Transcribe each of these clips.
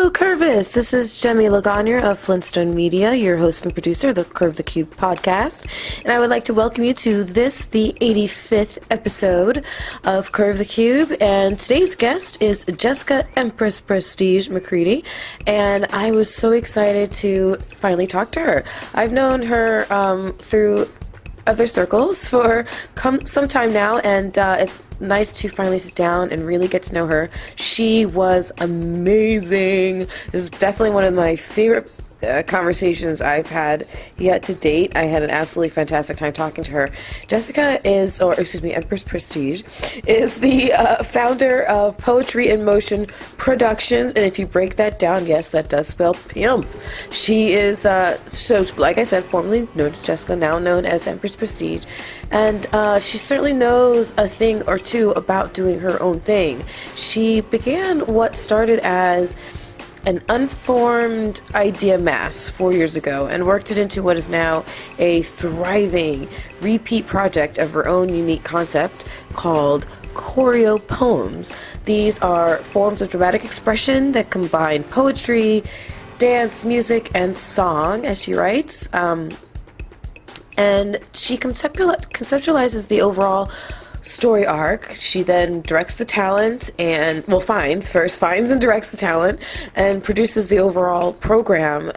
Hello, Curvis. This is Jemmy Lagonier of Flintstone Media, your host and producer of the Curve the Cube podcast. And I would like to welcome you to this, the 85th episode of Curve the Cube. And today's guest is Jessica Empress Prestige McCready. And I was so excited to finally talk to her. I've known her through other circles for some time now, and it's nice to finally sit down and really get to know her. She was amazing. This is definitely one of my favorite conversations I've had yet to date. I had an absolutely fantastic time talking to her. Jessica Empress Prestige is the founder of Poetry in Motion Productions, and if you break that down, yes, that does spell PIMP. She is, so like I said, formerly known as Jessica, now known as Empress Prestige, and she certainly knows a thing or two about doing her own thing. She began what started as an unformed idea mass 4 years ago and worked it into what is now a thriving repeat project of her own unique concept called ChoreoPoems. These are forms of dramatic expression that combine poetry, dance, music, and song, as she writes. And she conceptualizes the overall story arc. She then directs the talent and, finds and directs the talent and produces the overall program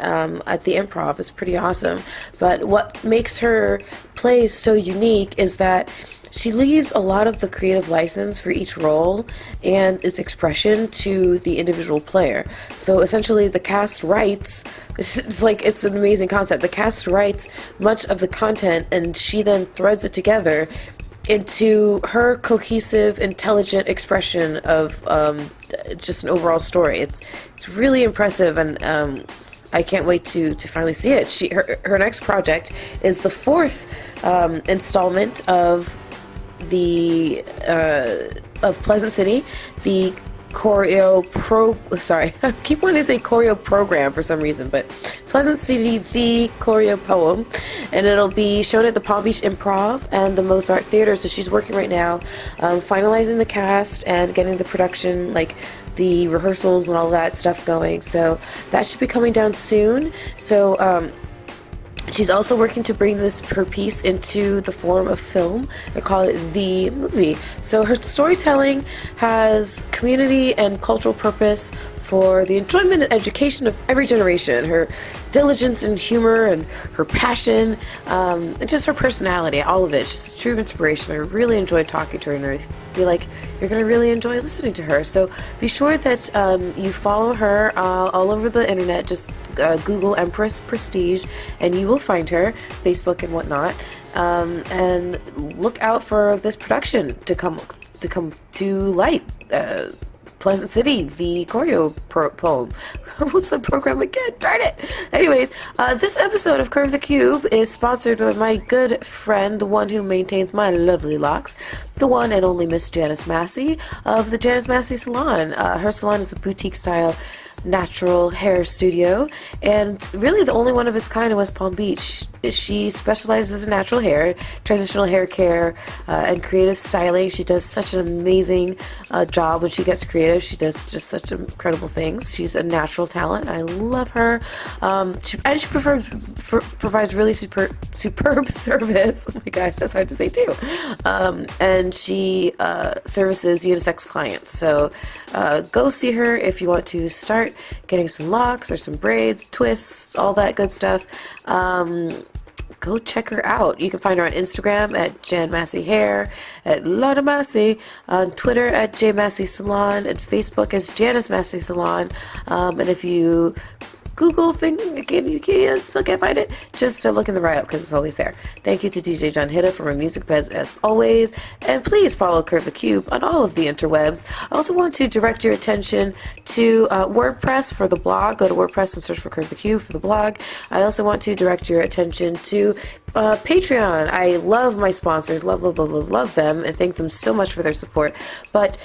at the Improv. Is pretty awesome. But what makes her plays so unique is that she leaves a lot of the creative license for each role and its expression to the individual player. So essentially the cast writes, it's an amazing concept. The cast writes much of the content and she then threads it together into her cohesive, intelligent expression of just an overall story. It's really impressive, and I can't wait to finally see it. Her next project is the fourth installment of the of Pleasant City Thee I keep wanting to say choreo program for some reason, but Pleasant City Thee ChoreoPoem, and it'll be shown at the Palm Beach Improv and the Mozart Theater. So she's working right now, finalizing the cast and getting the production, like the rehearsals and all that stuff going. So that should be coming down soon. So she's also working to bring her piece into the form of film and call it The Movie. So her storytelling has community and cultural purpose for the enjoyment and education of every generation. Her diligence and humor and her passion, and just her personality, all of it. She's a true inspiration. I really enjoyed talking to her, and I feel like you're going to really enjoy listening to her. So be sure that you follow her all over the internet. Just Google Empress Prestige and you will find her, Facebook and whatnot, and look out for this production to come to light. Pleasant City Thee ChoreoPoem. What's the program again? Darn it! Anyways, this episode of Curve the Cube is sponsored by my good friend, the one who maintains my lovely locks, the one and only Miss Janice Massey of the Janice Massey Salon. Her salon is a boutique-style natural hair studio, and really the only one of its kind in West Palm Beach. She specializes in natural hair, transitional hair care, and creative styling. She does such an amazing job when she gets creative. She does just such incredible things. She's a natural talent. I love her. She provides really superb service. Oh my gosh, that's hard to say too. And she services unisex clients. So go see her if you want to start getting some locks or some braids, twists, all that good stuff. Go check her out. You can find her on Instagram at Jan Massey Hair, at Lotta Massey, on Twitter at J Massey Salon, and Facebook as Janice Massey Salon. And if you Google thing again, you still can't find it, just look in the write-up because it's always there. Thank you to DJ John Hitta for my music beds as always, and please follow Curve the Cube on all of the interwebs. I also want to direct your attention to WordPress for the blog. Go to WordPress and search for Curve the Cube for the blog. I also want to direct your attention to Patreon. I love my sponsors, love them, and thank them so much for their support. But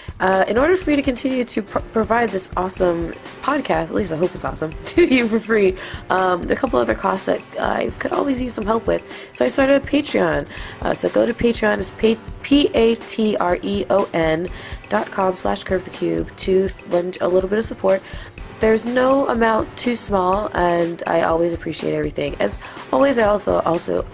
in order for me to continue to provide this awesome podcast, at least I hope it's awesome, to you for free, there are a couple other costs that I could always use some help with. So I started a Patreon. So go to Patreon, it's patreon.com/curvethecube to lend a little bit of support. there's no amount too small, and I always appreciate everything. As always, I also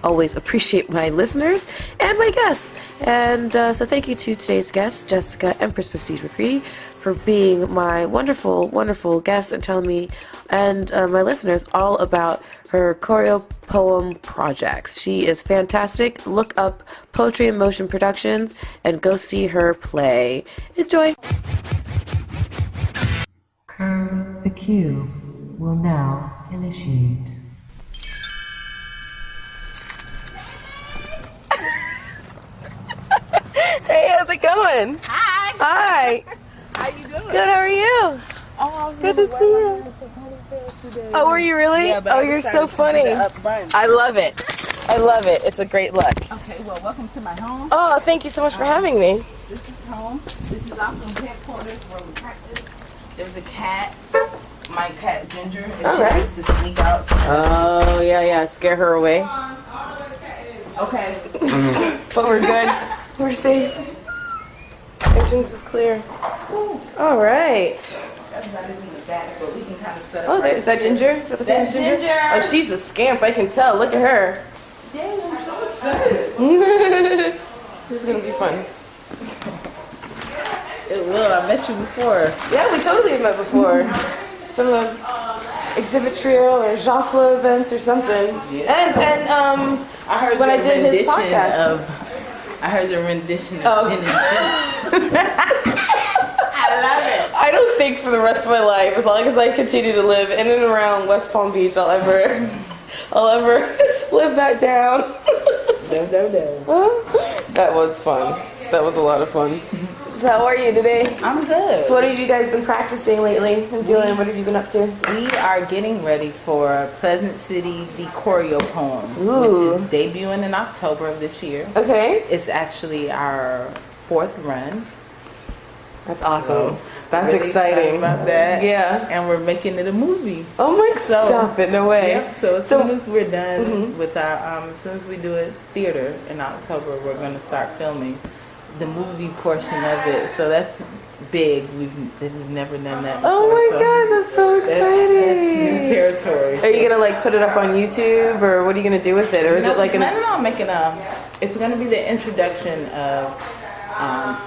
always appreciate my listeners and my guests. And so thank you to today's guest, Jessica Empress Prestige McCready, for being my wonderful, wonderful guest and telling me and my listeners all about her ChoreoPoem projects. She is fantastic. Look up Poetry in Motion Productions and go see her play. Enjoy. Curve the cue will now initiate. Hey, how's it going? Hi. Hi. How you doing? Good, how are you? Oh, Good to see you. Oh, were you really? Yeah, but oh, I you're decided so to funny. do the up bun. I love it. I love it. It's a great look. Okay, well, welcome to my home. Oh, thank you so much for having me. This is home. This is also headquarters where we practice. There's a cat. My cat Ginger. And she likes to sneak out. Oh, yeah. Scare her away. Okay. But we're good. We're safe. Everything's is clear. All right. Everybody's in the back, but we can kind of set up. Oh, is that Ginger? Is that the famous That's Ginger. Oh, she's a scamp. I can tell. Look at her. Yay, I'm so excited. This is gonna be fun. It will. I met you before. Yeah, we totally have met before. Some exhibit trio or Jafla events or something. Yeah. And I heard when I your did his rendition podcast. I heard the rendition of Gin and Juice. I love it. I don't think for the rest of my life, as long as I continue to live in and around West Palm Beach, I'll ever live that down. No. That was fun. That was a lot of fun. So how are you today? I'm good. So what have you guys been practicing lately and doing? What have you been up to? We are getting ready for Pleasant City Thee ChoreoPoem, Ooh. which is debuting in October of this year. Okay. It's actually our 4th run. That's awesome. That's Really exciting. about that. Yeah. And we're making it a movie. Oh my, stop it, no way. Yep. So as soon as we're done with our, as soon as we do a theater in October, we're going to start filming the movie portion of it. So that's big. We've never done that before. Oh my gosh, that's so exciting. That's new territory. Are you gonna like put it up on YouTube, or what are you gonna do with it, or is it like I don't know. I'm making it's gonna be the introduction of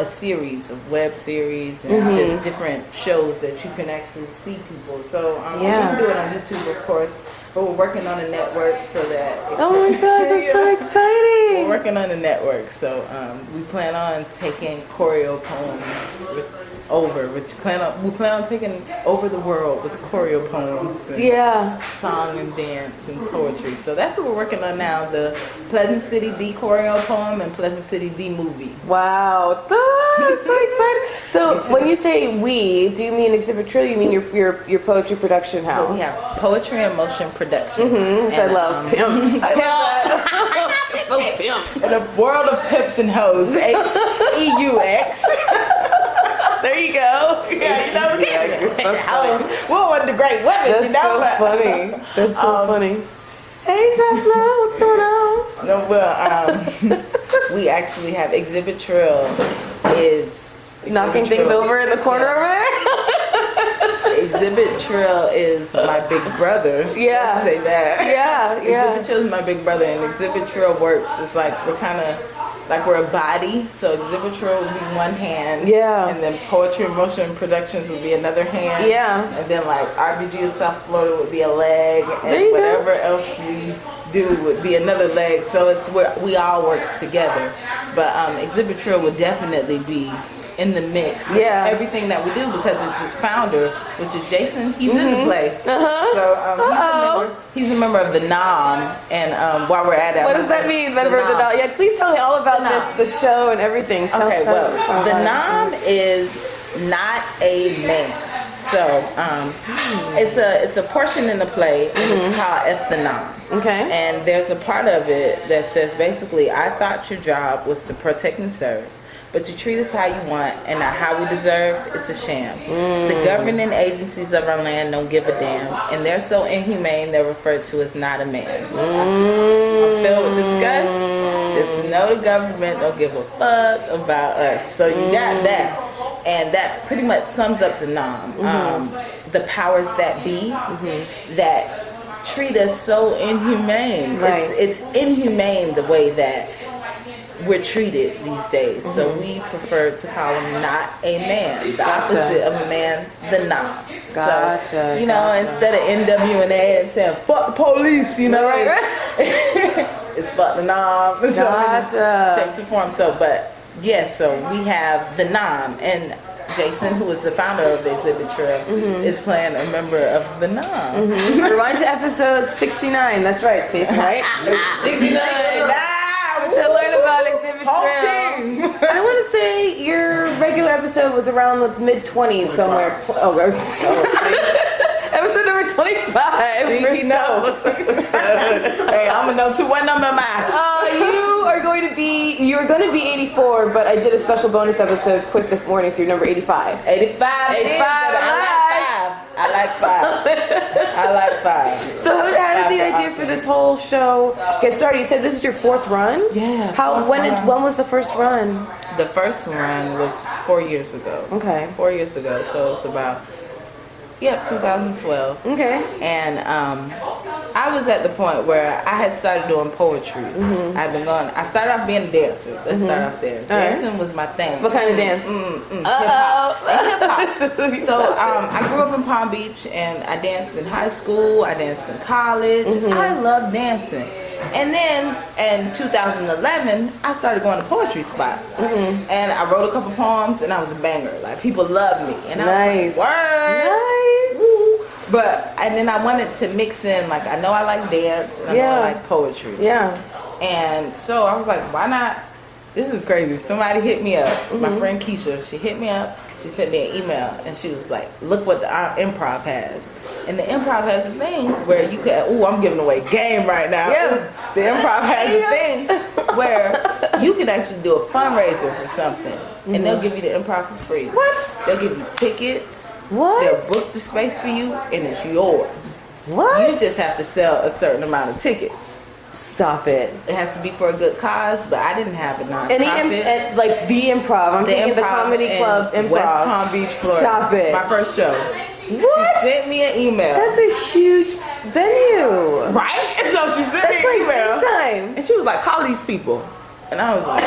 a series of web series and just different shows that you can actually see people. So we can do it on YouTube, of course, but we're working on a network so that. Oh my gosh, that's so exciting! We're working on a network, so we plan on taking ChoreoPoems over. We plan on taking over the world with ChoreoPoems. And song and dance and poetry. So that's what we're working on now: the Pleasant City Thee ChoreoPoem and Pleasant City Thee movie. Wow, that's so exciting! So when you say we, do you mean Exhibit Trio? You mean your poetry production house? We have Poetry in Motion Productions, which I love. Pimp. I love that. So pimp. In a world of pimps and hoes. EUX. There you go. Yeah, you know, You're so funny. What was the great women? That's you know? so funny. That's so funny. Hey, Shafla, what's going on? No, well, we actually have Exhibit Trill is knocking things over in the corner over there. Exhibit Trill is my big brother. Yeah. Let's say that. Yeah. Exhibit Trill is my big brother, and Exhibit Trill works. It's like we're kind of like we're a body. So Exhibit Trill would be one hand. Yeah. And then Poetry in Motion Productions would be another hand. Yeah. And then like RBG of South Florida would be a leg, and whatever else we do would be another leg. So it's where we all work together. But Exhibit Trill would definitely be in the mix of everything that we do, because it's the founder, which is Jason. He's in the play. So he's a member of the NOM. And while we're at it, what does that mean, member of the NOM? Yeah, please tell me all about the show and everything. Okay, well, the NOM is not a man. So it's a portion in the play, and it's called F the NOM. Okay. And there's a part of it that says basically, I thought your job was to protect and serve, but you treat us how you want and not how we deserve. It's a sham. The governing agencies of our land don't give a damn, and they're so inhumane they're referred to as not a man. I'm filled with disgust. Just know the government don't give a fuck about us. So you got that, and that pretty much sums up the NOM. the powers that be that treat us so inhumane. Right. It's inhumane the way that we're treated these days. So we prefer to call him not a man. The opposite of a man, the nom. Gotcha. So, you know, instead of NWNA and saying fuck the police, you know, it's fuck the nom. Gotcha. Checks and form. So, but yes, so we have the nom, and Jason, who is the founder of the exhibit trail, is playing a member of the nom. Rewind to episode 69. That's right, Jason, right? 69. To learn about exhibit trail. I want to say your regular episode was around the mid-20s somewhere. Episode number 25. He knows. Hey, I'm gonna know too. What number am I? You're going to be 84, but I did a special bonus episode quick this morning, so you're number 85. 85. I like five. So how did the idea for this whole show get started? You said this is your fourth run? Yeah. When was the first run? The first run was 4 years ago. Okay. 4 years ago. So it's about 2012. Okay. And I was at the point where I had started doing poetry. I started off being a dancer. Let's start off there. Dancing was my thing. What kind of dance? Hip-hop. So I grew up in Palm Beach, and I danced in high school. I danced in college. I love dancing. And then in 2011, I started going to poetry spots. And I wrote a couple poems, and I was a banger. Like, people loved me. And I was like, word. Nice. Woo. And then I wanted to mix in, like, I know I like dance, and I know I like poetry. Yeah. And so I was like, why not? This is crazy. Somebody hit me up. My friend Keisha, she hit me up. She sent me an email, and she was like, look what the Improv has. And the Improv has a thing where you can, I'm giving away game right now. Yeah. The Improv has a thing where you can actually do a fundraiser for something, and they'll give you the Improv for free. What? They'll give you tickets. What? They'll book the space for you, and it's yours. What? You just have to sell a certain amount of tickets. Stop it. It has to be for a good cause, but I didn't have a nonprofit. Like the Improv. I'm thinking the Comedy Club Improv. West Palm Beach, Florida. Stop it. My first show. What? She sent me an email. That's a huge venue. Right? And so she sent me an That's email. like big time. And she was like, call these people. And I was like,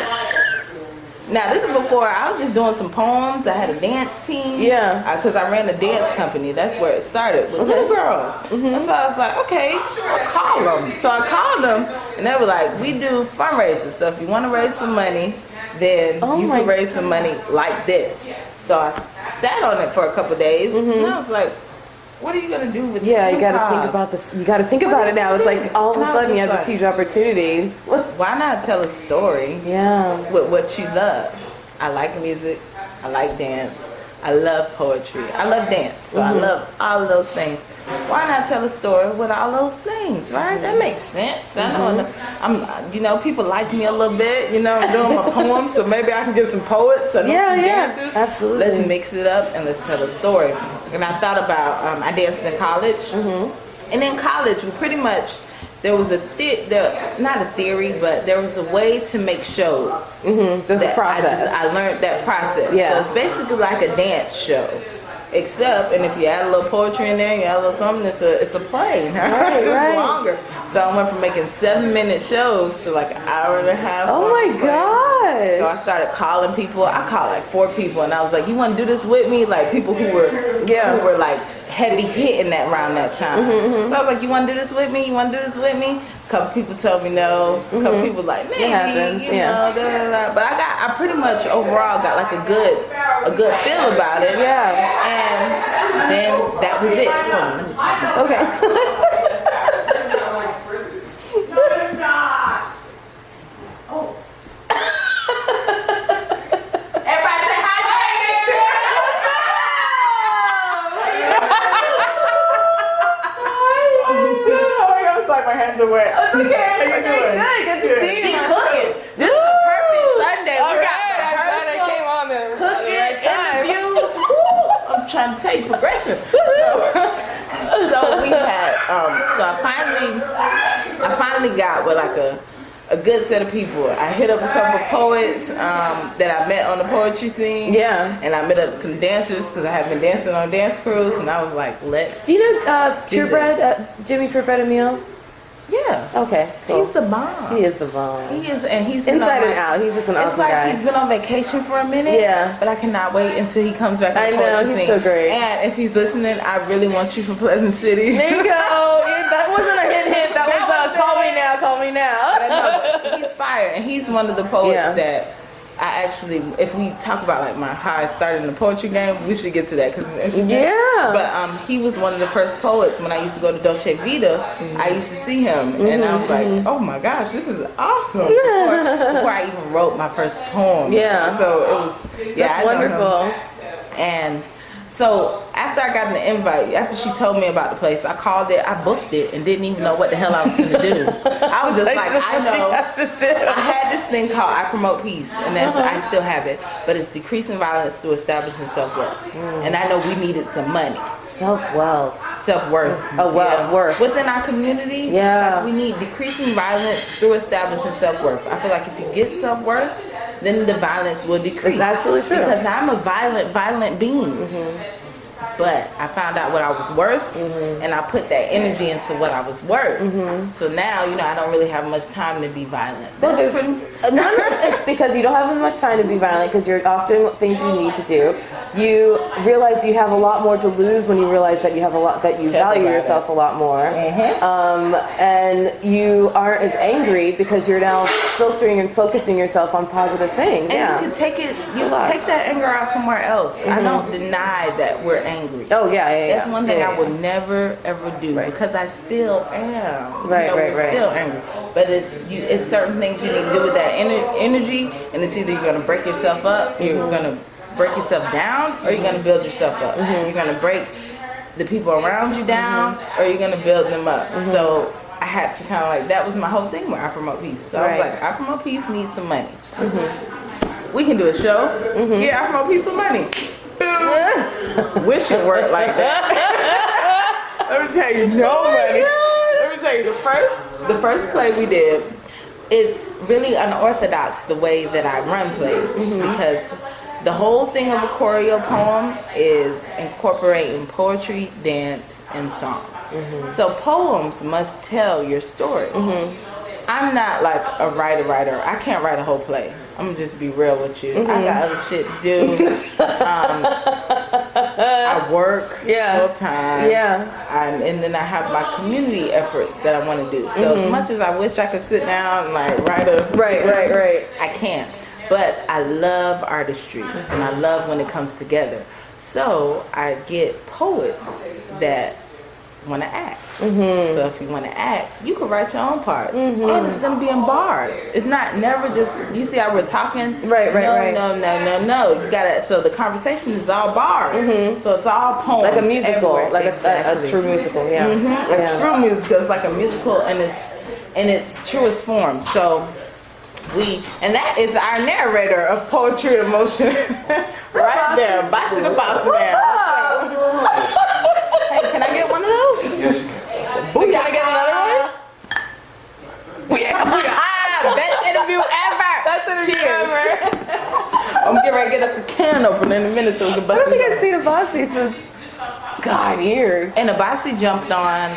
now this is before I was just doing some poems. I had a dance team. Yeah. Because I ran a dance company. That's where it started with little girls. And so I was like, okay, I'll call them. So I called them, and they were like, we do fundraisers. So if you want to raise some money, then you can raise some money like this. So I sat on it for a couple days, and I was like, what are you going to do with you got to think about this. You got to think about it now. It's like all of a sudden you have this huge opportunity. Why not tell a story with what you love? I like music. I like dance. I love poetry. I love dance. So I love all of those things. Why not tell a story with all those things, right? That makes sense. I know people like me a little bit. I'm doing my poems, so maybe I can get some poets and some dancers. Absolutely. Let's mix it up and let's tell a story. And I thought about, I danced in college. And in college, we pretty much, there was not a theory, but there was a way to make shows. There's a process. I learned that process. Yeah. So it's basically like a dance show. Except, and if you add a little poetry in there, you add a little something, it's a play. Right, it's just longer. So I went from making 7-minute shows to like an hour and a half. Oh my God. So I started calling people. I called like 4 people, and I was like, you want to do this with me? Like people who were like heavy hitting that around that time. So I was like, you want to do this with me? You want to do this with me? A couple people told me no. A couple people like, maybe, you know, but I pretty much overall got like a good feel about it. Yeah. And then that was it. Okay. My hands are wet. It's okay. How you doing? Good to see you. She cooking. This is a perfect Sunday. All right. I'm glad I came on the right time. Interviews. I'm trying to tell you progression. So we had. So I finally got with like a good set of people. I hit up a couple of poets that I met on the poetry scene. Yeah. And I met up some dancers because I have been dancing on dance crews, and I was like, let's. Do you know Purebred, Jimmy Purebred Emile? Yeah. Okay. Cool. He's the bomb. He is the bomb. He is, and he's inside and out. He's just an awesome guy. It's like he's been on vacation for a minute. Yeah. But I cannot wait until he comes back. I know, he's so great. And if he's listening, I really want you from Pleasant City. There you go. That wasn't a hint. That was call me now. Call me now. I know, but he's fire, and he's one of the poets that I actually, if we talk about like how I started in the poetry game, we should get to that because it's interesting. Yeah. But he was one of the first poets when I used to go to Dolce Vita. I used to see him, and I was like, oh my gosh, this is awesome. Before I even wrote my first poem. Yeah. So it was, that's wonderful. And so after I got the invite, after she told me about the place, I called it, I booked it, and didn't even know what the hell I was going to do. I was just like, I know. I had this thing called I Promote Peace, and that's I still have it, but it's decreasing violence through establishing self-worth. And I know we needed some money. Self-worth. Worth. Within our community, like we need decreasing violence through establishing self-worth. I feel like if you get self-worth, then the violence will decrease. That's absolutely true. Because I'm a violent being. But I found out what I was worth, and I put that energy into what I was worth. So now, I don't really have much time to be violent. Well, it's because you don't have as much time to be violent because you're off doing things you need to do. You realize you have a lot more to lose when you realize that you have a lot, that you value yourself a lot more. And you aren't as angry because you're now filtering and focusing yourself on positive things. And you can take that anger out somewhere else. I don't deny that we're angry. Oh yeah. That's one thing I would never ever do because I still am. We're still angry, but it's certain things you need to do with that energy, and it's either you're gonna break yourself up, you're gonna break yourself down, or you're gonna build yourself up. You're gonna break the people around you down, or you're gonna build them up. So I had to kind of like, that was my whole thing with I Promote Peace. So I was like, I Promote Peace needs some money. We can do a show. Yeah, I Promote Peace some money. Wish it worked like that. Let me tell you, no money. Let me tell you, the first play we did, it's really unorthodox the way that I run plays because the whole thing of a choreo poem is incorporating poetry, dance, and song. So poems must tell your story. I'm not like a writer. I can't write a whole play. I'm gonna just be real with you. I got other shit to do. I work full time. And then I have my community efforts that I want to do. So as much as I wish I could sit down and like write a I can't. But I love artistry and I love when it comes together. So I get poets that want to act. So if you want to act, you can write your own parts. And it's going to be in bars. It's never just, you see how we're talking? No. You got to, so the conversation is all bars. So it's all poems. Like a musical, everywhere. like a true musical, A true musical. It's like a musical in its truest form. So and that is our narrator of Poetry in Motion. Right there. Bossy the Boss Man. Hey, can I get one of those? Yes, you can. Can I get another one? Best interview ever. Best interview ever. I'm getting ready to get us a can opener in a minute so we can bust I don't think I've seen a Bossy since, years. And a Bossy jumped on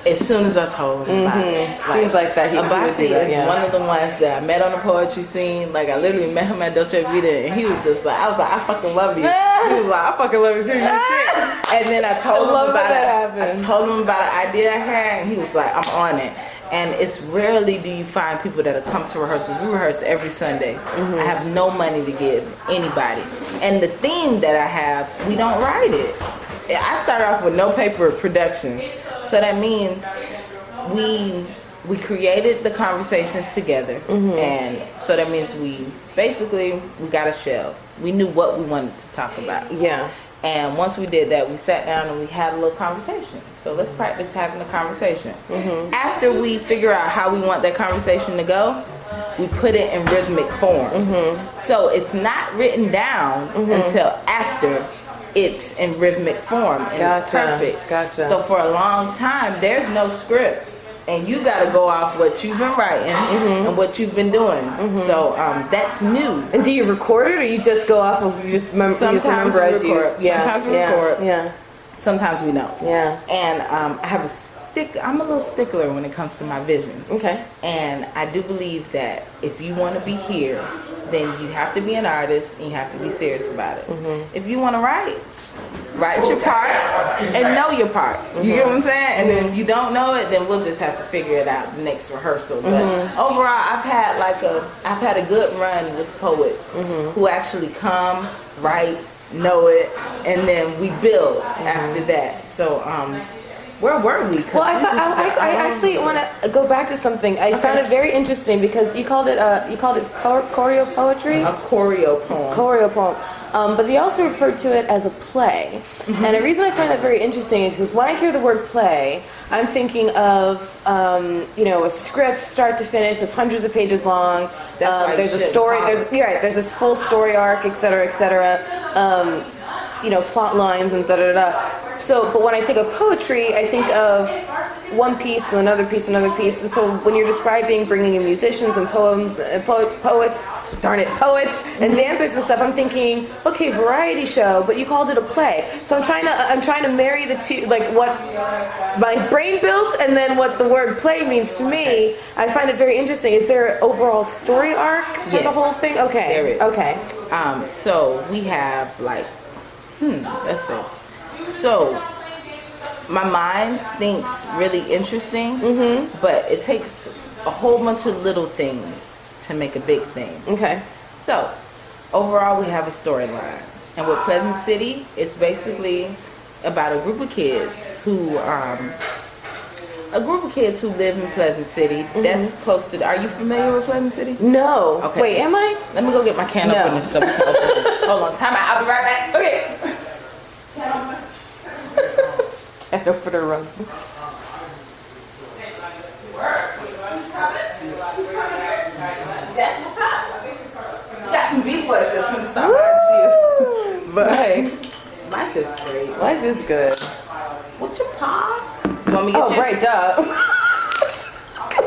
as soon as I told him about it. Seems like that. Abasi is one of the ones that I met on the poetry scene. Like I literally met him at Dolce Vita, and he was just like, I was like, I fucking love you. He was like, I fucking love you too. You shit. And then I told him about it. I told him about an idea I had, and he was like, I'm on it. And it's rarely do you find people that'll come to rehearsals. We rehearse every Sunday. I have no money to give anybody. And the theme that I have, we don't write it. I started off with no paper productions. So that means we created the conversations together. And so that means we got a shell. We knew what we wanted to talk about. And once we did that, we sat down and we had a little conversation. So let's practice having a conversation. After we figure out how we want that conversation to go, we put it in rhythmic form. So it's not written down until after it's in rhythmic form and it's perfect. So for a long time, there's no script. and you got to go off what you've been writing and what you've been doing. So that's new. And do you record it, or you just go off of you just Sometimes we record. Sometimes we record. Yeah. Sometimes we don't. Yeah. And I have I'm a little stickler when it comes to my vision. Okay. And I do believe that if you want to be here, then you have to be an artist and you have to be serious about it. If you want to write your part and know your part. You get what I'm saying? And then if you don't know it, then we'll just have to figure it out the next rehearsal. But overall, I've had a good run with poets who actually come, write, know it, and then we build after that. So where were we? Well, I actually want to go back to something. I found it very interesting because you called it choreo poetry. A ChoreoPoem. ChoreoPoem. But they also referred to it as a play. And the reason I find that very interesting is because when I hear the word play, I'm thinking of a script start to finish that's hundreds of pages long. There's a story. There's this full story arc, et cetera, et cetera. Plot lines and da da da. So, but when I think of poetry, I think of one piece and another piece, And so when you're describing bringing in musicians and poets and dancers and stuff, I'm thinking, okay, variety show, but you called it a play. So I'm trying to marry the two, like what my brain built and then what the word play means to me. I find it very interesting. Is there an overall story arc for the whole thing? Okay. There is. Okay. So we have let's see. So my mind thinks really interesting, but it takes a whole bunch of little things to make a big thing. Okay. So overall, we have a storyline, and with Pleasant City, it's basically about a group of kids who live in Pleasant City. That's close to. Are you familiar with Pleasant City? No. Okay. Wait, am I? Let me go get my can opener so we can open this. Hold on, time out. I'll be right back. Okay. Can opener run. That's what's up. You got some big boys that's gonna stop by and see us. But life is great. Life is good. What's your paw? You want me to get you? Right, duh.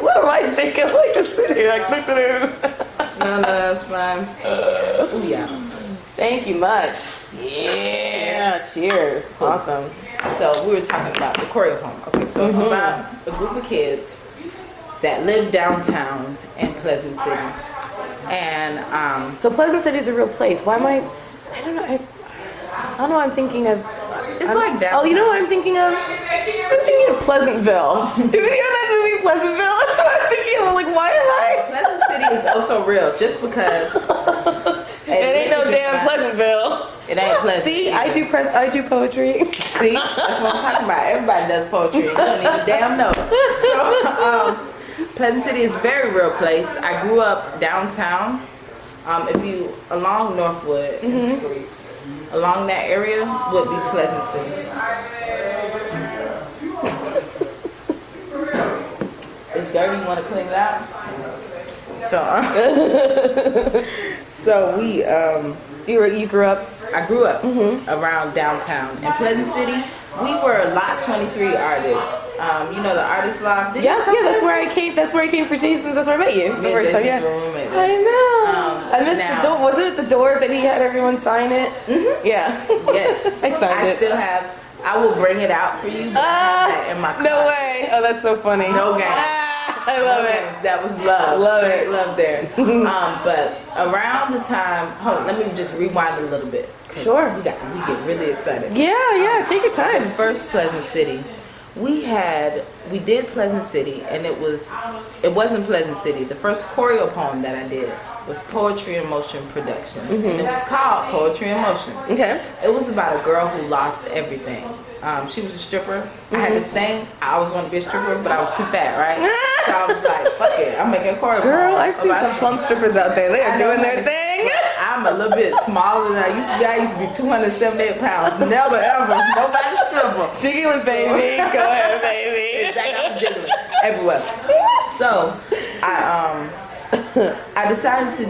What am I thinking? I'm like just sitting here, like, look at it. No, that's fine. Yeah. Thank you much. Yeah. Cheers. Cool. Awesome. So we were talking about the ChoreoPoem. Okay, so it's about a group of kids that live downtown in Pleasant City. And so Pleasant City is a real place. Why am I don't know. I don't know. I'm thinking of. Like that. Oh, you know what I'm thinking of? I'm thinking of Pleasantville. Did you hear that movie, Pleasantville? That's what I'm thinking of. Like, why am I? Pleasant City is also real, just because. It ain't no damn Pleasantville. It ain't Pleasant. See, I do poetry. See, that's what I'm talking about. Everybody does poetry. You don't even damn know. So, Pleasant City is a very real place. I grew up downtown. Along Northwood, along that area would be Pleasant City. It's dirty. You want to clean it out? So we You grew up. I grew up around downtown in Pleasant City. We were Lot 23 artists. The Artist Loft. Yeah, that's where I came. That's where I came for Jason's. That's where I met you. The first time, yeah. I know. I missed the door. Wasn't it the door that he had everyone sign it? Yeah. Yes. I signed it. Still have. I will bring it out for you. But I have that in my car. No way. Oh, that's so funny. No game. I love it. That was love. Love it. Love there. But around the time, let me just rewind a little bit. Sure. We get really excited. Yeah. Take your time. First Pleasant City. We did Pleasant City, and it wasn't Pleasant City. The first ChoreoPoem that I did was Poetry in Motion Productions. And it was called Poetry in Motion. Okay. It was about a girl who lost everything. She was a stripper. I had this thing. I always wanted to be a stripper, but I was too fat, right? So I was like, fuck it. I'm making a ChoreoPoem. Girl, I've seen some plump strippers out there. They are doing their thing. I'm a little bit smaller than I used to be. I used to be 278 pounds. Never, ever. Nobody's stripper. Jiggling, baby. Go ahead, baby. Exactly. I'm jiggling everywhere. So, I decided to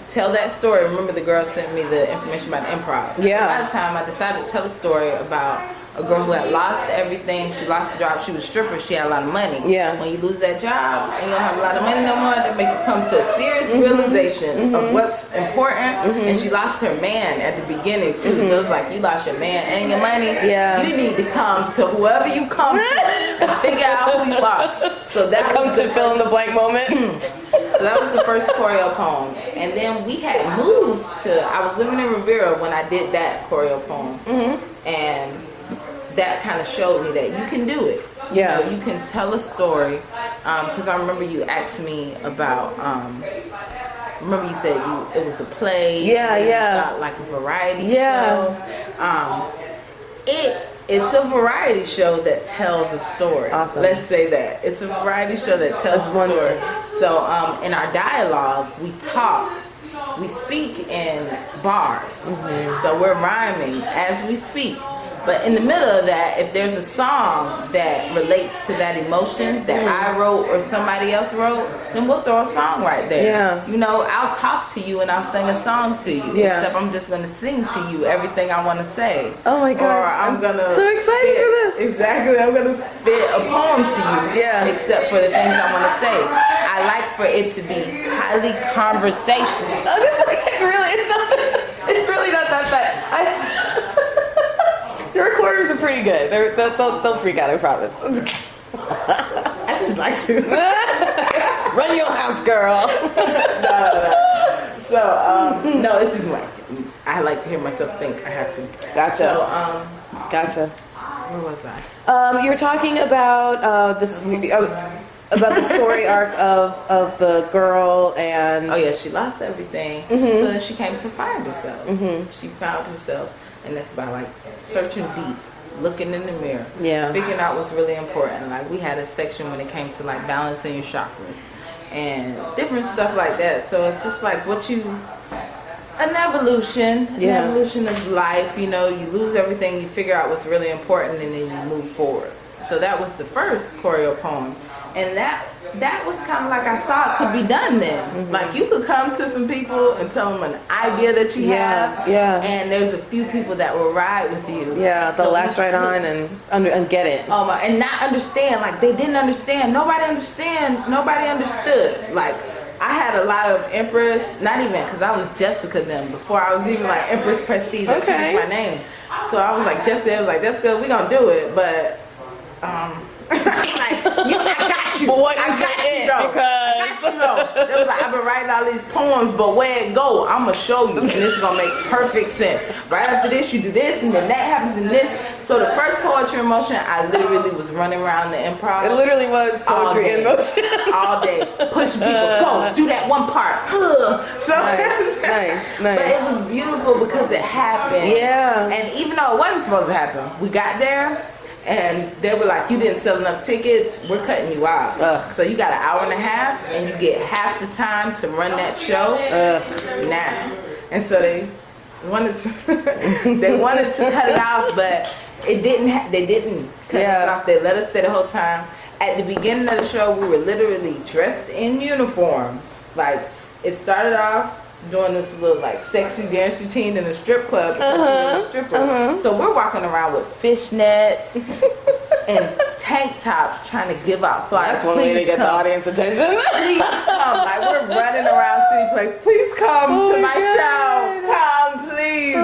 tell that story. Remember, the girl sent me the information about Improv. Yeah. So by the time I decided to tell a story about a girl who had lost everything. She lost her job. She was a stripper. She had a lot of money. Yeah. When you lose that job and you don't have a lot of money no more, that make you come to a serious realization of what's important. And she lost her man at the beginning too. So it's like you lost your man and your money. Yeah. You need to come to whoever you come to and figure out who you are. So that Come was to fill in the blank moment. So that was the first choreo poem. And then we had moved to, I was living in Rivera when I did that choreo poem. And that kind of showed me that you can do it. Yeah. You know, you can tell a story. Because I remember you asked me about, remember you said it was a play. Yeah. Like a variety show. It's a variety show that tells a story. Awesome. Let's say that. It's a variety show that tells a story. So in our dialogue, we speak in bars. So we're rhyming as we speak. But in the middle of that, if there's a song that relates to that emotion that I wrote or somebody else wrote, then we'll throw a song right there. Yeah. You know, I'll talk to you and I'll sing a song to you. Yeah. Except I'm just going to sing to you everything I want to say. Oh my gosh. Or I'm going to so excited for this. Exactly. I'm going to spit a poem to you. Yeah. Except for the things I want to say. I like for it to be highly conversational. Oh, that's okay. Really, it's really not that bad. The recorders are pretty good. They'll freak out, I promise. I just like to. Run your house, girl. No. So, no, it's just like, I like to hear myself think. I have to. Gotcha. So, Gotcha. where was I? You were talking about about the story arc of the girl and... Oh, yeah, she lost everything. So then she came to find herself. She found herself. And that's by like searching deep, looking in the mirror, figuring out what's really important. Like we had a section when it came to like balancing your chakras and different stuff like that. So it's just like an evolution of life. You know, you lose everything, you figure out what's really important, and then you move forward. So that was the first choreo poem, and that was kind of like I saw it could be done then. Like you could come to some people and tell them an idea that you have, and there's a few people that will ride with you. Yeah, they'll latch right on and get it. And not understand. Like they didn't understand. Nobody understood. Like I had a lot of Empress, not even because I was Jessica then before I was even like Empress Prestige. I changed my name, so I was like Jessica. I was like Jessica, we gonna do it, but. Like, I got you. But what I is got it? you, though. Because I got you, though. It was like, I've been writing all these poems, but where it go, I'm going to show you, and this is going to make perfect sense. Right after this, you do this, and then that happens, and this. So the first poetry in motion, I literally was running around the Improv. It literally was poetry in motion. All day. Pushing people. Go. Do that one part. So Nice. But it was beautiful because it happened. Yeah. And even though it wasn't supposed to happen, we got there. And they were like, you didn't sell enough tickets, we're cutting you out. So you got an hour and a half, and you get half the time to run that show now. And so they wanted to cut it off, but they didn't cut us off. They let us stay the whole time. At the beginning of the show, we were literally dressed in uniform. Like, it started off doing this little like sexy dance routine in a strip club because she was a stripper. So we're walking around with fishnets and tank tops trying to give out flyers. That's one way to get the audience attention. Please come. Like we're running around City Place. Please come to my show. Come, please.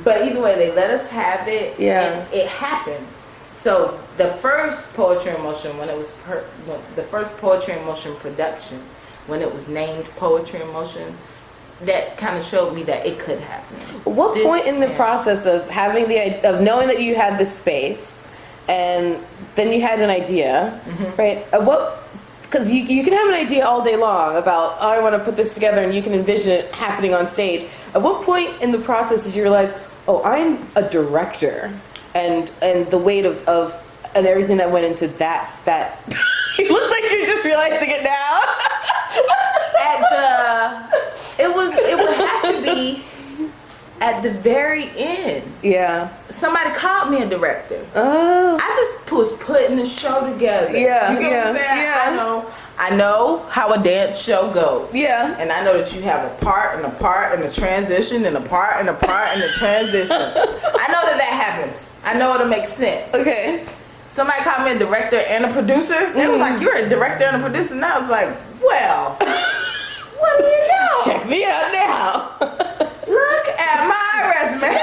But either way, they let us have it. Yeah. And it happened. So the first Poetry in Motion, when it was the first Poetry in Motion production, when it was named Poetry in Motion, that kind of showed me that it could happen. What point in the process of having of knowing that you had this space, and then you had an idea, right? Because you can have an idea all day long about, oh, I want to put this together, and you can envision it happening on stage. At what point in the process did you realize, oh, I'm a director, and the weight of and everything that went into that you look like you're just realizing it now. It would have to be at the very end. Yeah. Somebody called me a director. Oh. I just was putting the show together. Yeah. You know what I'm saying? Yeah. I know how a dance show goes. Yeah. And I know that you have a part and a part and a transition and a part and a part and a transition. I know that happens. I know it'll make sense. Okay. Somebody called me a director and a producer. They were like, you're a director and a producer. And I was like, well, what do you know? Check me out now. Look at my resume.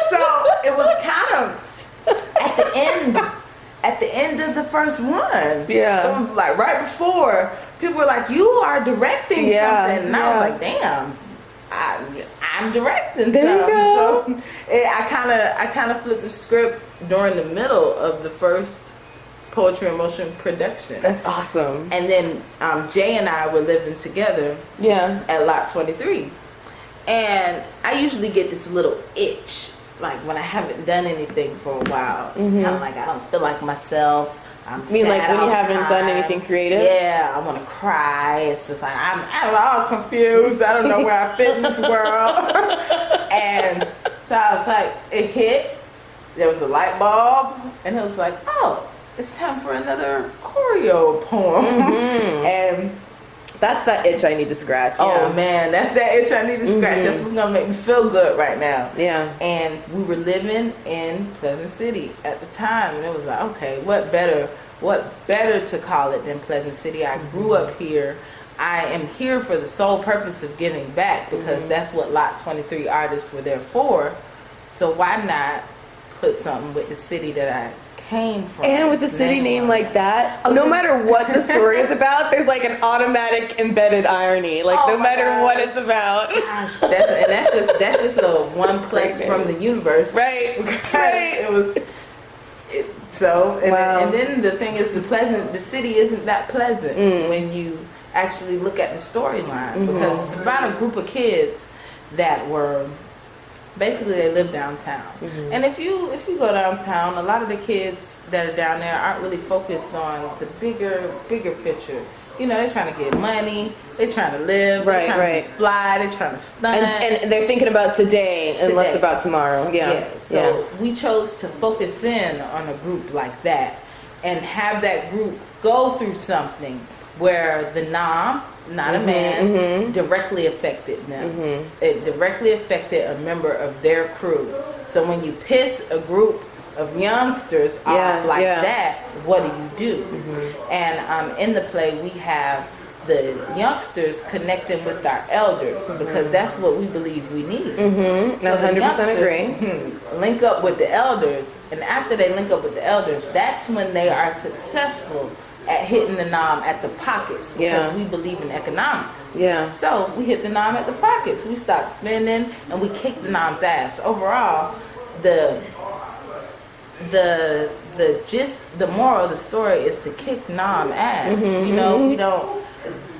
So it was kind of at the end of the first one. Yeah. It was like right before people were like, you are directing something. And I was like, damn, I'm directing there something. You go. So I kind of flipped the script during the middle of the first Poetry in Motion production. That's awesome. And then Jay and I were living together at Lot 23. And I usually get this little itch, like when I haven't done anything for a while. It's kind of like I don't feel like myself. I'm You mean sad like when all you the haven't done time. anything creative? Yeah, I want to cry. It's just like I'm all confused. I don't know where I fit in this world. And so I was like, it hit. There was a light bulb, and it was like, oh, it's time for another choreo poem. And that's that itch I need to scratch. oh man, that's that itch I need to scratch. That's what's gonna make me feel good right now. Yeah. And we were living in Pleasant City at the time, and it was like, okay, what better to call it than Pleasant City? I grew up here. I am here for the sole purpose of giving back, because that's what Lot 23 artists were there for. So why not put something with the city that I came from? And with the city name like that, no matter what the story is about, there's like an automatic embedded irony. Like no matter what it's about. Gosh, that's just a one place from the universe. Right. Right. And then the thing is, the city isn't that pleasant when you actually look at the storyline, because it's about a group of kids that were basically, they live downtown. And if you go downtown, a lot of the kids that are down there aren't really focused on the bigger picture. You know, they're trying to get money, they're trying to live, they're trying to fly, they're trying to stunt. And they're thinking about today and less about tomorrow. So we chose to focus in on a group like that and have that group go through something where the nom, not a man, directly affected them. It directly affected a member of their crew. So when you piss a group of youngsters off like that, what do you do? And in the play, we have the youngsters connecting with our elders, because that's what we believe we need. So 100% agree. Link up with the elders, and after they link up with the elders, that's when they are successful at hitting the nom at the pockets, because we believe in economics. So we hit the nom at the pockets. We stopped spending and we kicked the nom's ass. Overall, the moral of the story is to kick nom ass. You know, we don't,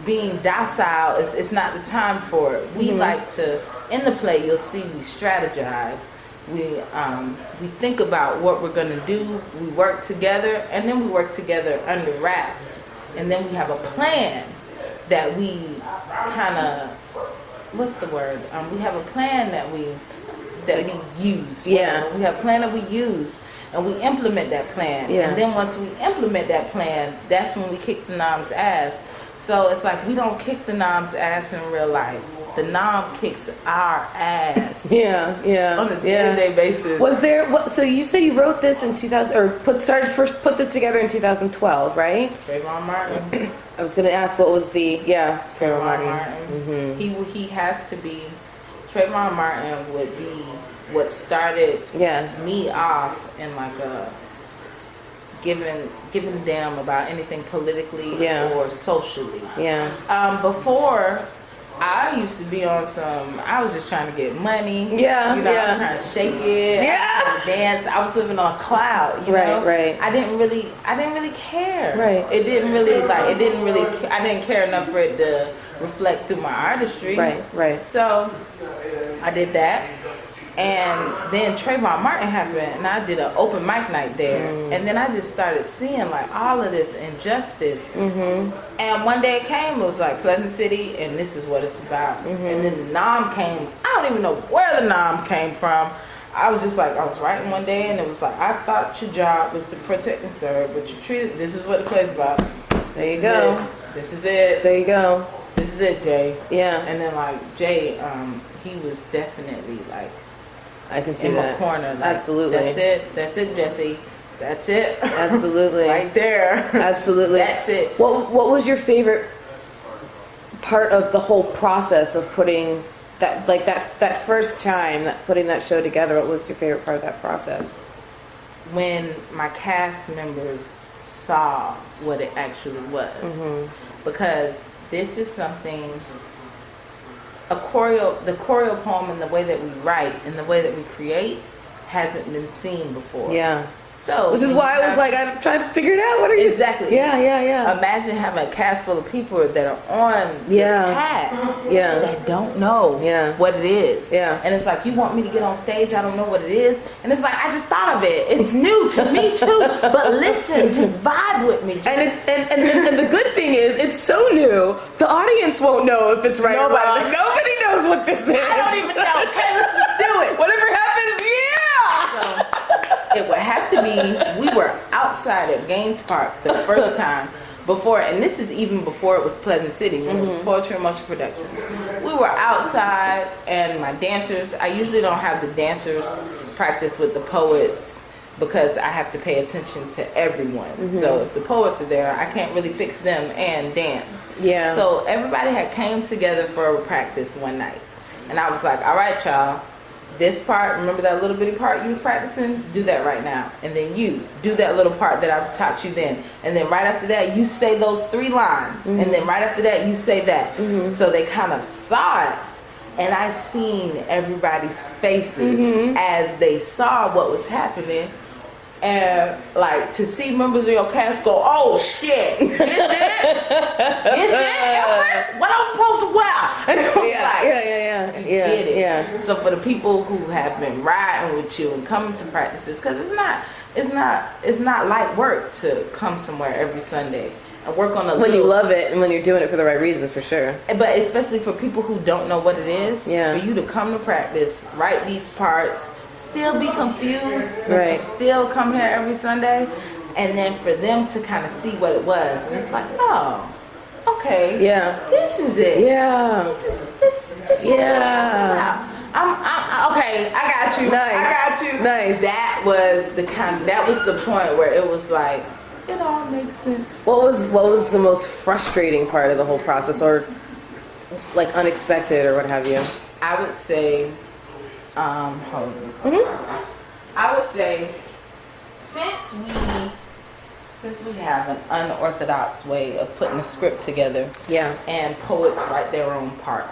being docile it's not the time for it. We like to, in the play you'll see we strategize. We think about what we're going to do. We work together, and then we work together under wraps. And then we have a plan that we kind of, what's the word? We have a plan that we use. We have a plan that we use, and we implement that plan. And then once we implement that plan, that's when we kick the nom's ass. So it's like we don't kick the nom's ass in real life. The nom kicks our ass. On a day-to-day basis. Was there? So you said you wrote this in 2000, or put this together in 2012, right? Trayvon Martin. I was going to ask what was the Trayvon Martin. He has to be. Trayvon Martin would be what started me off in like a giving a damn about anything politically or socially. Before, I used to be on some, I was just trying to get money. I was trying to shake it. I was trying to dance. I was living on cloud, you know? I didn't really care. It didn't really, I didn't care enough for it to reflect through my artistry. So, I did that. And then Trayvon Martin happened, and I did an open mic night there. And then I just started seeing like all of this injustice. And one day it came, it was like Pleasant City, and this is what it's about. And then the nom came. I don't even know where the nom came from. I was just like, I was writing one day, and it was like, I thought your job was to protect and serve, but you treated, this is what the play's about. There you go. This is it. There you go. This is it, Jay. Yeah. And then like Jay, he was definitely like I can see in that. my corner. Like, Absolutely. That's it, Jesse. That's it. Absolutely. Right there. Absolutely. That's it. What was your favorite part of the whole process of putting that first time putting that show together? What was your favorite part of that process? When my cast members saw what it actually was. Because this is something, the ChoreoPoem and the way that we write and the way that we create hasn't been seen before. Yeah. So, which is why I was like, I'm trying to figure it out. What are you? Exactly. Yeah. Imagine having a cast full of people that are on the cast that don't know what it is. Yeah. And it's like, you want me to get on stage? I don't know what it is. And it's like, I just thought of it. It's new to me too. But listen, just vibe with me. And the good thing is, it's so new. The audience won't know if it's right or wrong. Nobody knows what this is. I don't even know. Okay, let's just do it. Whatever happens, So, it would have to be, we were outside at Gaines Park the first time before, and this is even before it was Pleasant City, when it was Poetry and Motion Productions. We were outside, and my dancers, I usually don't have the dancers practice with the poets because I have to pay attention to everyone. So if the poets are there, I can't really fix them and dance. Yeah. So everybody had came together for a practice one night. And I was like, all right, y'all. This part, remember that little bitty part you was practicing? Do that right now. And then you do that little part that I taught you then. And then right after that, you say those 3 lines. And then right after that, you say that. So they kind of saw it. And I seen everybody's faces as they saw what was happening. And like to see members of your cast go, oh shit, it's it? It's it, Empress? What I'm supposed to wear? And it was yeah. So for the people who have been riding with you and coming to practices, because it's not light work to come somewhere every Sunday and work on when you love it and when you're doing it for the right reasons, for sure. But especially for people who don't know what it is, for you to come to practice, write these parts, still be confused, but you still come here every Sunday, and then for them to kind of see what it was, and it's like, oh, okay, this is it, this is what you're talking about. I'm okay. I got you. Nice. I got you. Nice. That was the point where it was like, it all makes sense. What was the most frustrating part of the whole process, or like unexpected, or what have you? I would say, hold on. I would say, since we have an unorthodox way of putting a script together, and poets write their own part,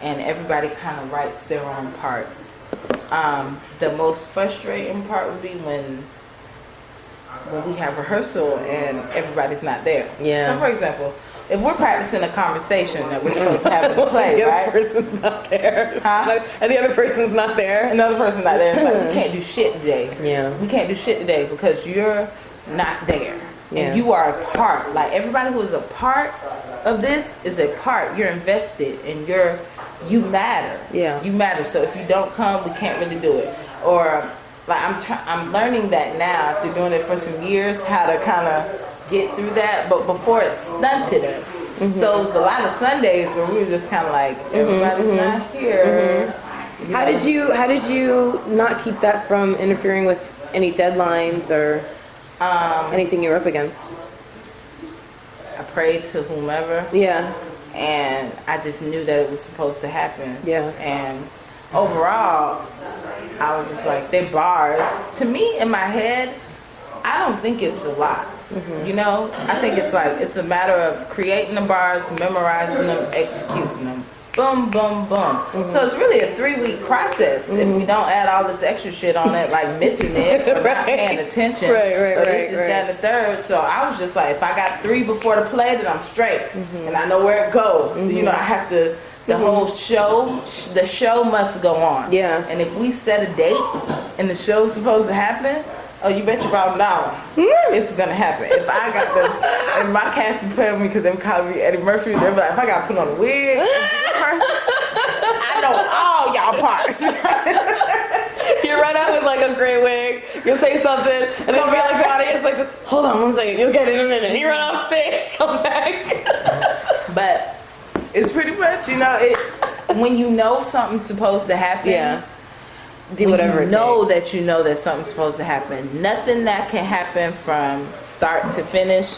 and everybody kind of writes their own parts. The most frustrating part would be when we have rehearsal and everybody's not there. So for example, if we're practicing a conversation that we're supposed to have in the play, the other person's not there. And the other person's not there. Another person's not there. It's like, we can't do shit today. We can't do shit today because you're not there. And you are a part. Like, everybody who is a part of this is a part. You're invested and you matter. You matter. So if you don't come, we can't really do it. Or like I'm learning that now after doing it for some years, how to kind of get through that. But before it stunted us. So it was a lot of Sundays where we were just kind of like, everybody's not here. How did you not keep that from interfering with any deadlines or anything you were up against? I prayed to whomever. And I just knew that it was supposed to happen. And overall, I was just like, they're bars. To me, in my head, I don't think it's a lot. You know, I think it's like, it's a matter of creating the bars, memorizing them, executing them. Boom, boom, boom. So it's really a 3-week process if we don't add all this extra shit on it, like missing it, or not paying attention. But this is down the third. So I was just like, if I got 3 before the play, then I'm straight. And I know where it goes. You know, I have to, the whole show, the show must go on. And if we set a date and the show's supposed to happen, oh, you bet your bottom dollar it's gonna happen. If I got and my cast prepared me because they call me Eddie Murphy, they're like, if I got to put on a wig, I know all y'all parts. You run out with like a gray wig, you'll say something, and then be like the audience like just hold on 1 second, you'll get it in a minute. You run off stage, come back. But it's pretty much, you know, when you know something's supposed to happen. Yeah. Do whatever it takes. That you know that something's supposed to happen. Nothing that can happen from start to finish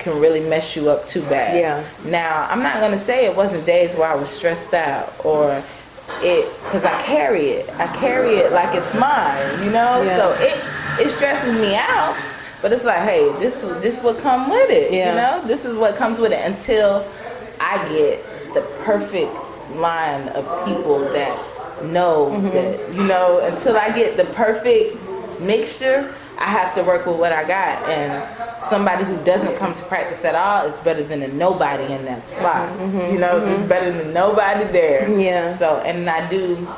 can really mess you up too bad. Yeah. Now, I'm not going to say it wasn't days where I was stressed out or because I carry it. I carry it like it's mine, you know? Yeah. So it stresses me out, but it's like, hey, this what come with it, you know? This is what comes with it until I get the perfect line of people that know that, you know, until I get the perfect mixture, I have to work with what I got. And somebody who doesn't come to practice at all is better than a nobody in that spot. You know, it's better than nobody there. Yeah. So, and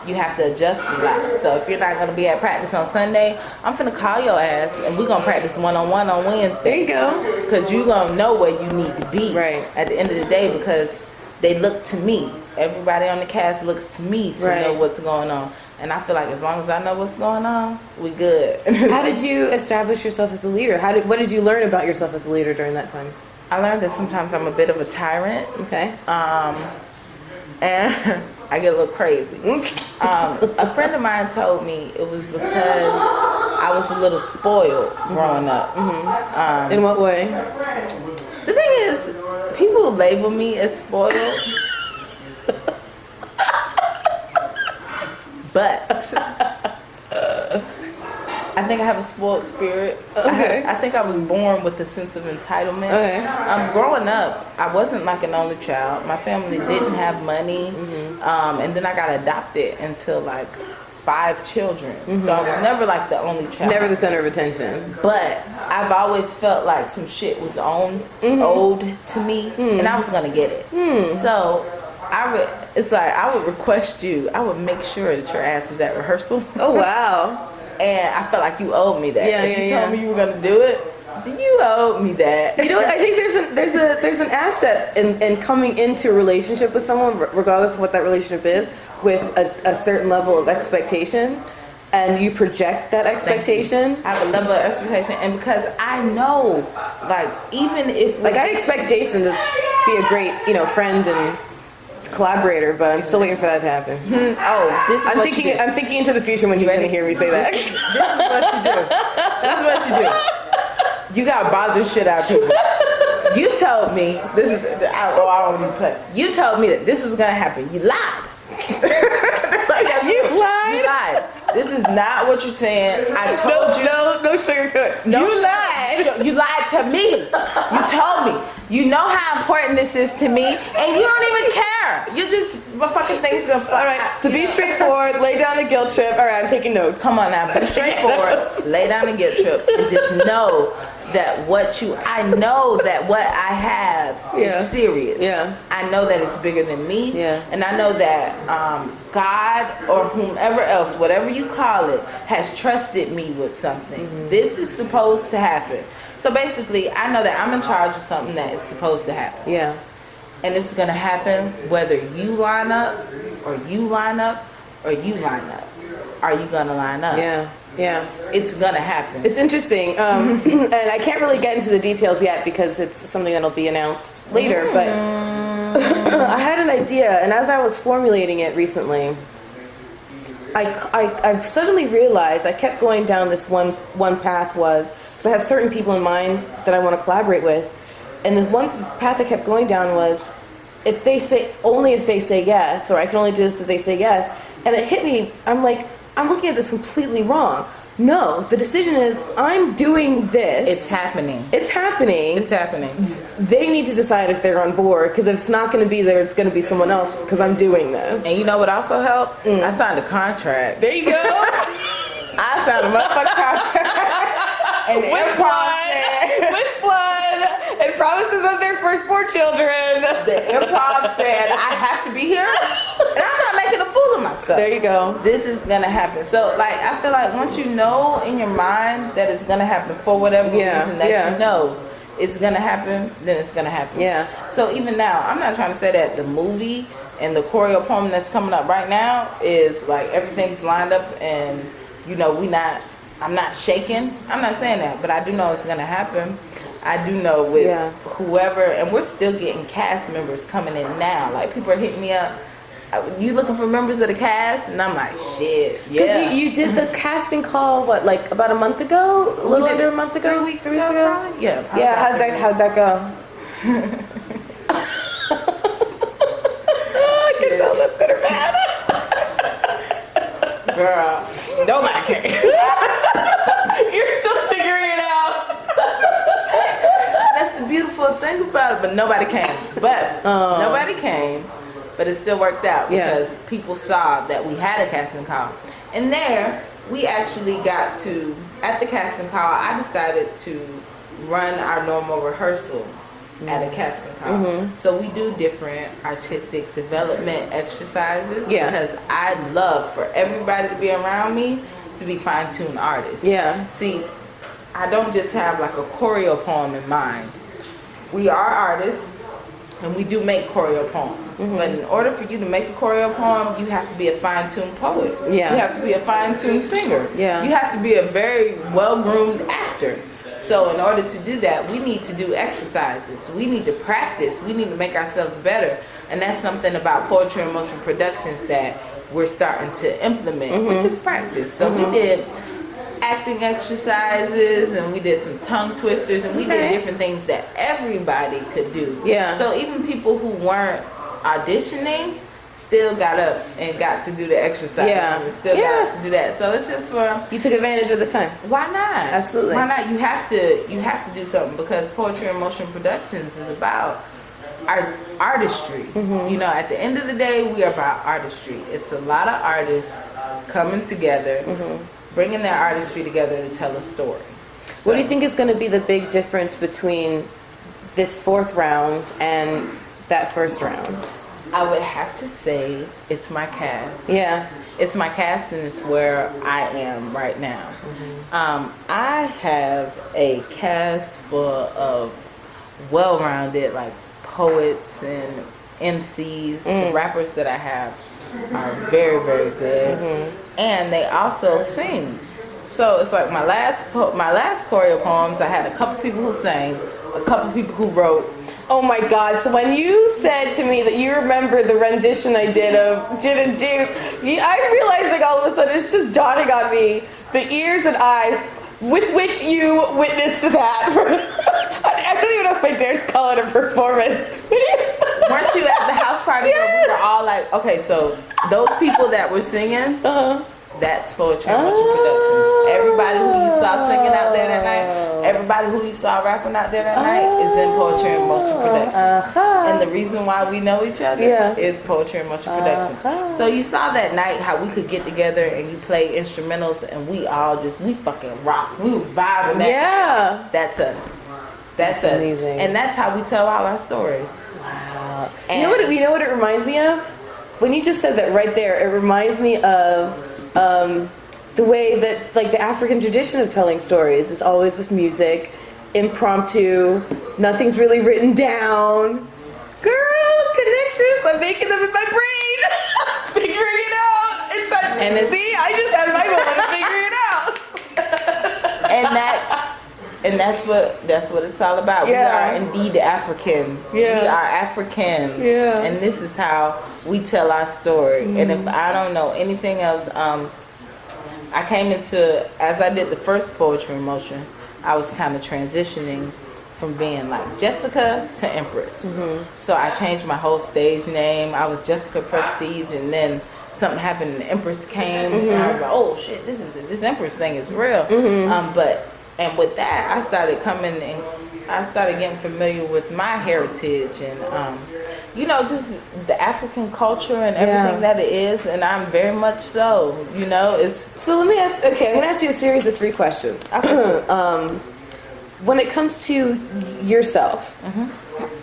you have to adjust a lot. So if you're not going to be at practice on Sunday, I'm finna call your ass and we're going to practice one-on-one on Wednesday. There you go. Because you're going to know where you need to be right at the end of the day, because they look to me. Everybody on the cast looks to me to know what's going on. And I feel like as long as I know what's going on, we good. How did you establish yourself as a leader? What did you learn about yourself as a leader during that time? I learned that sometimes I'm a bit of a tyrant. Okay. And I get a little crazy. A friend of mine told me it was because I was a little spoiled growing up. In what way? The thing is, people label me as spoiled. But I think I have a spoiled spirit. Okay. I think I was born with a sense of entitlement. Okay. Growing up, I wasn't like an only child. My family didn't have money. And then I got adopted into like 5 children. So I was never like the only child. Never the center of attention. But I've always felt like some shit was owed to me, and I was gonna get it. So it's like I would request you. I would make sure that your ass was at rehearsal. Oh wow! And I felt like you owed me that. Yeah, if you told me you were gonna do it, you owed me that. You know what? I think there's an asset in coming into a relationship with someone, regardless of what that relationship is, with a certain level of expectation. And you project that expectation. I have a level of expectation, and because I know, like, even if I expect Jason to be a great, friend and collaborator, but I'm still waiting for that to happen. I'm thinking into the future when he's going to hear me say that. This is what you do. You gotta bother the shit out of people. You told me this is. I don't want to play. You told me that this was gonna happen. You lied. You lied. This is not what you're saying. I told you. No sugarcoat. No, you lied. You lied to me. You told me. You know how important this is to me, and you don't even care. You just fucking thing's gonna. All right. So be straightforward. Lay down a guilt trip. All right, I'm taking notes. Come on now. Be straightforward. Lay down a guilt trip, and just know that I know that what I have is serious. Yeah. I know that it's bigger than me. Yeah. And I know that God or whomever else, whatever you call it, has trusted me with something. This is supposed to happen. So basically, I know that I'm in charge of something that is supposed to happen. Yeah. And it's going to happen whether you line up or you line up or you line up. Are you going to line up? Yeah. Yeah. It's going to happen. It's interesting. And I can't really get into the details yet because it's something that'll be announced later. But I had an idea, and as I was formulating it recently, I suddenly realized I kept going down this one path was, because I have certain people in mind that I want to collaborate with. And the one path I kept going down was, if they say yes, or I can only do this if they say yes. And it hit me, I'm looking at this completely wrong. No, the decision is, I'm doing this. It's happening. It's happening. It's happening. They need to decide if they're on board, because if it's not going to be there, it's going to be someone else, because I'm doing this. And you know what also helped? I signed a contract. There you go. I signed a motherfucking contract. And with blood, and promises of their first 4 children. The Improv said, I have to be here, and I'm not making a fool of myself. There you go. This is going to happen. So, I feel like once you know in your mind that it's going to happen for whatever reason that you know it's going to happen, then it's going to happen. Yeah. So even now, I'm not trying to say that the movie and the ChoreoPoem that's coming up right now is everything's lined up and, we not I'm not shaking. I'm not saying that, but I do know it's gonna happen. I do know with whoever, and we're still getting cast members coming in now. Like, people are hitting me up. You looking for members of the cast? And I'm like, shit, yeah. Because you did the casting call, what, like about a month ago? A little under a month ago? 3 weeks ago? Probably? Yeah. Yeah, how'd that go? I can tell that's good or bad. Girl, nobody cares. You're still figuring it out. That's the beautiful thing about it, but nobody came. Nobody came. But it still worked out because people saw that we had a casting call. And there, we actually got to, at the casting call, I decided to run our normal rehearsal at a casting call. So we do different artistic development exercises because I love for everybody to be around me to be fine-tuned artists. Yeah. See, I don't just have like a choreo poem in mind. We are artists. And we do make choreo poems. But in order for you to make a choreo poem, you have to be a fine-tuned poet. Yeah. You have to be a fine-tuned singer. Yeah. You have to be a very well-groomed actor. So in order to do that, we need to do exercises. We need to practice. We need to make ourselves better. And that's something about Poetry in Motion Productions that we're starting to implement, which is practice. So we did acting exercises, and we did some tongue twisters, and we did different things that everybody could do. Yeah. So even people who weren't auditioning still got up and got to do the exercise. Yeah. And still got to do that. So it's just for, you took advantage of the time. Why not? Absolutely. Why not? You have to do something, because Poetry in Motion Productions is about our artistry. You know, at the end of the day, we are about artistry. It's a lot of artists coming together, bringing their artistry together to tell a story. So, what do you think is going to be the big difference between this fourth round and that first round? I would have to say it's my cast. Yeah. It's my cast, and it's where I am right now. I have a cast full of well-rounded, like, poets and MCs. The rappers that I have are very, very good, and they also sing. So it's like my last choreo poems, I had a couple people who sang, a couple people who wrote. Oh my God! So when you said to me that you remember the rendition I did of Gin and Juice, I'm realizing all of a sudden it's just dawning on me the ears and eyes with which you witnessed that. I don't even know if I dare call it a performance. Weren't you at the house party where we were all like, okay, so those people that were singing, that's Poetry in Motion Productions. Everybody who you saw singing out there that night, everybody who you saw rapping out there that night is in Poetry in Motion Productions. And the reason why we know each other is Poetry in Motion Productions. So you saw that night how we could get together and you play instrumentals, and we fucking rock. We was vibing that night. That's us. That's us. Amazing. And that's how we tell all our stories. Wow. And you know what it reminds me of? When you just said that right there, it reminds me of the way that, like, the African tradition of telling stories is always with music, impromptu, nothing's really written down. Girl, connections, I'm making them in my brain. Figuring it out. See, I just had my moment of figuring it out. And that's what it's all about. We are indeed African. We are African. And this is how we tell our story. And if I don't know anything else, I came into, as I did the first Poetry in Motion, I was kind of transitioning from being like Jessica to Empress. So I changed my whole stage name. I was Jessica Prestige, and then something happened and Empress came, and I was like, oh shit, this Empress thing is real. And with that, I started coming and I started getting familiar with my heritage and, just the African culture and everything that it is. And I'm very much so, So let me ask, I'm going to ask you a series of 3 questions. Okay. When it comes to yourself,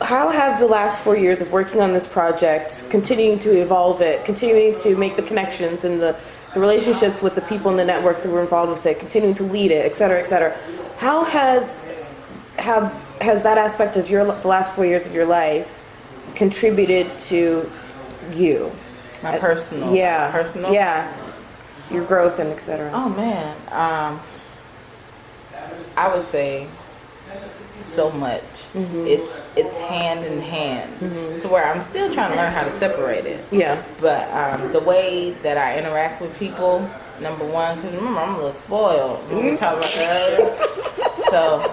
how have the last 4 years of working on this project, continuing to evolve it, continuing to make the connections and the relationships with the people in the network that were involved with it, continuing to lead it, et cetera, how has that aspect of the last 4 years of your life contributed to you? My personal? Your growth and et cetera. Oh man, I would say so much. It's hand in hand to where I'm still trying to learn how to separate it. Yeah. But the way that I interact with people, number one, because remember I'm a little spoiled. We talk about that earlier. So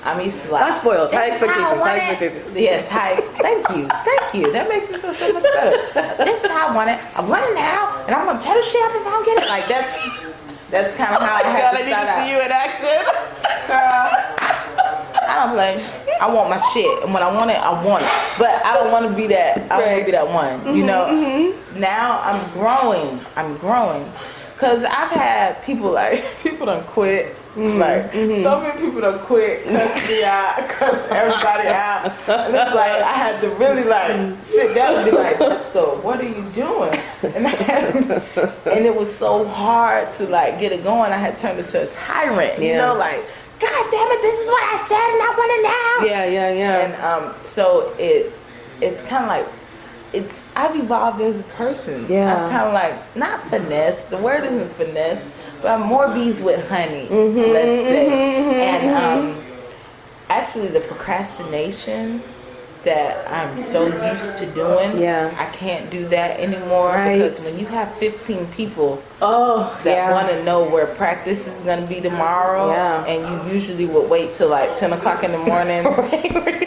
I'm used to like. Not spoiled. High expectations. High expectations. Yes, high. Thank you. That makes me feel so much better. This is how I want it. I want it now, and I'm gonna tear the shit up if I don't get it. Like that's kind of how I have to start out. See you in action. Girl, I don't play. I want my shit, and when I want it, I want it. But I don't want to be that. I don't want to be that one. You know. Now I'm growing. Cause I've had people done quit. Like so many people done quit, cuss me out, cuss everybody out. And it's like I had to really like sit down and be like, Jessica, what are you doing? And it was so hard to like get it going. I had turned into a tyrant, you know, like, God damn it, this is what I said and I want it now. Yeah. And so it's kind of like I've evolved as a person. Yeah. I'm kind of like, not finesse. The word isn't finesse, but I'm more bees with honey, let's say. And actually the procrastination that I'm so used to doing, I can't do that anymore. Because when you have 15 people that want to know where practice is going to be tomorrow, and you usually would wait till like 10 o'clock in the morning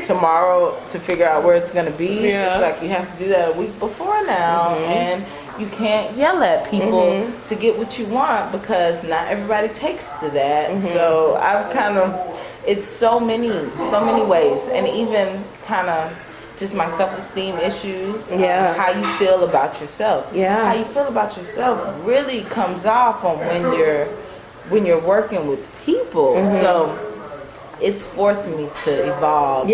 tomorrow to figure out where it's going to be. It's like you have to do that a week before now, and you can't yell at people to get what you want because not everybody takes to that. So I've kind of, it's so many ways, and even kind of just my self-esteem issues, how you feel about yourself. How you feel about yourself really comes off on when you're working with people. So it's forcing me to evolve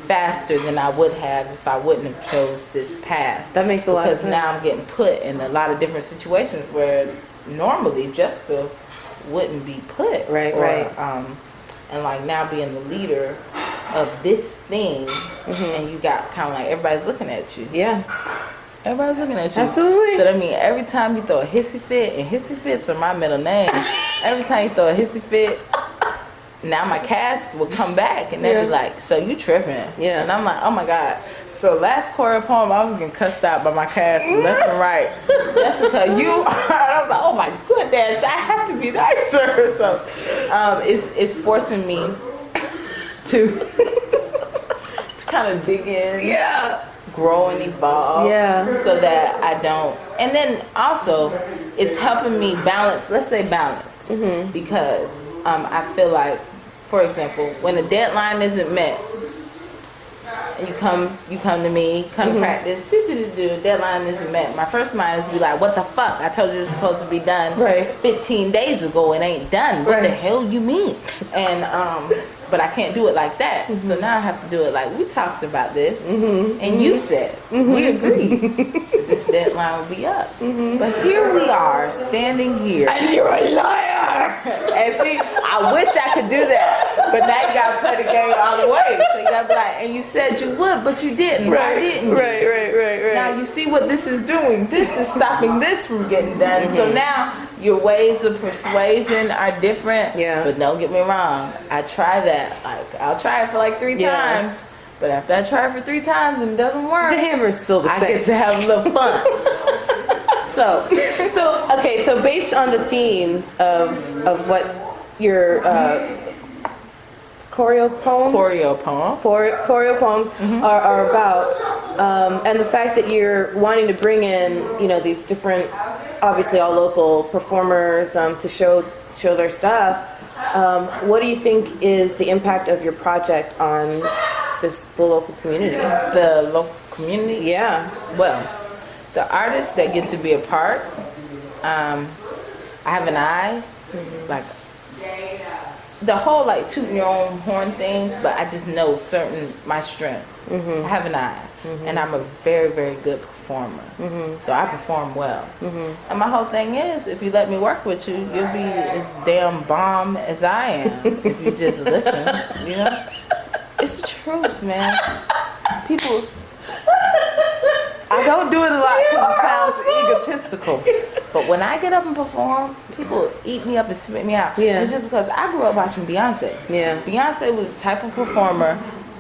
faster than I would have if I wouldn't have chose this path. That makes a lot of sense. Because now I'm getting put in a lot of different situations where normally Jessica wouldn't be put. Right. And like now being the leader of this thing, and you got kind of like everybody's looking at you. Everybody's looking at you. Absolutely. So that means every time you throw a hissy fit, and hissy fits are my middle name. Every time you throw a hissy fit, now my cast will come back and they'll be like, so you tripping. And I'm like, oh my God. So last ChoreoPoem, I was getting cussed out by my cast left and right. Jessica, you are, I was like, oh my goodness, I have to be nicer. So it's forcing me to kind of dig in, grow and evolve, so that I don't. And then also, it's helping me balance. Let's say balance, because I feel like, for example, when a deadline isn't met, and you come to me, come to practice, deadline isn't met. My first mind is be like, what the fuck? I told you it was supposed to be done 15 days ago. It ain't done. What the hell you mean? And but I can't do it like that. So now I have to do it like, we talked about this, and you said, we agreed that this deadline will be up. But here we are, standing here. And you're a liar! And see, I wish I could do that, but now you gotta play the game all the way. So you gotta be like, and you said you would, but you didn't. Why didn't you? Right. Now you see what this is doing. This is stopping this from getting done. So now your ways of persuasion are different. But don't get me wrong, I try that. Like I'll try it for like 3 times. But after I try it for 3 times and it doesn't work, the hammer's still the same. I get to have a little fun. So based on the themes of what your ChoreoPoems are about, and the fact that you're wanting to bring in, these different, obviously all local performers to show their stuff. What do you think is the impact of your project on the local community? The local community? Yeah. Well, the artists that get to be a part, I have an eye, like the whole like tooting your own horn thing, but I just know my strengths. I have an eye, and I'm a very, very good performer. So I perform well. And my whole thing is, if you let me work with you, you'll be as damn bomb as I am if you just listen. It's the truth, man. People, I don't do it a lot because it sounds egotistical, but when I get up and perform, people eat me up and spit me out. Yeah. It's just because I grew up watching Beyonce. Yeah. Beyonce was the type of performer.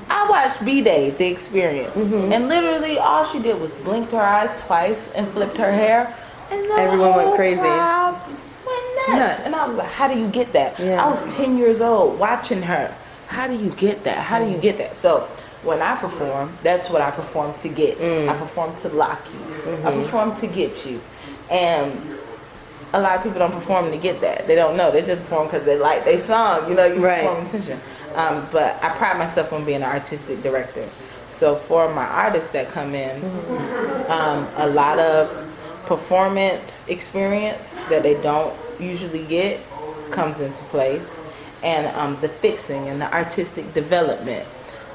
I watched B-Day, The Experience, and literally all she did was blinked her eyes twice and flipped her hair, and the Everyone went whole crazy. crowd went nuts. And I was like, how do you get that? Yeah. I was 10 years old watching her. How do you get that? How do you get that? So when I perform, that's what I perform to get. I perform to lock you. I perform to get you. And a lot of people don't perform to get that. They don't know. They just perform because they like their song. You perform attention. But I pride myself on being an artistic director. So for my artists that come in, a lot of performance experience that they don't usually get comes into place. And the fixing and the artistic development.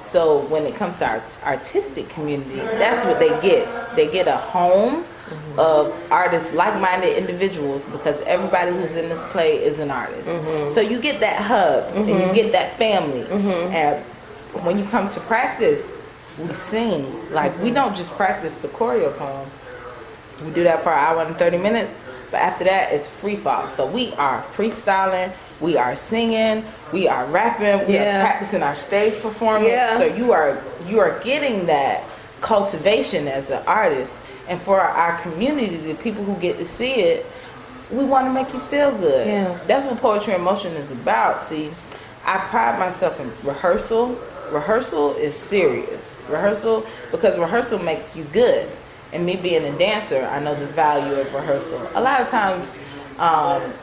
So when it comes to our artistic community, that's what they get. They get a home of artists, like-minded individuals, because everybody who's in this play is an artist. So you get that hub and you get that family. And when you come to practice, we sing. Like, we don't just practice the choreo poem. We do that for an hour and 30 minutes, but after that it's free fall. So we are freestyling, we are singing, we are rapping, we are practicing our stage performance. So you are getting that cultivation as an artist. And for our community, the people who get to see it, we want to make you feel good. That's what Poetry in Motion is about. See, I pride myself in rehearsal. Rehearsal is serious. Because rehearsal makes you good. And me being a dancer, I know the value of rehearsal. A lot of times,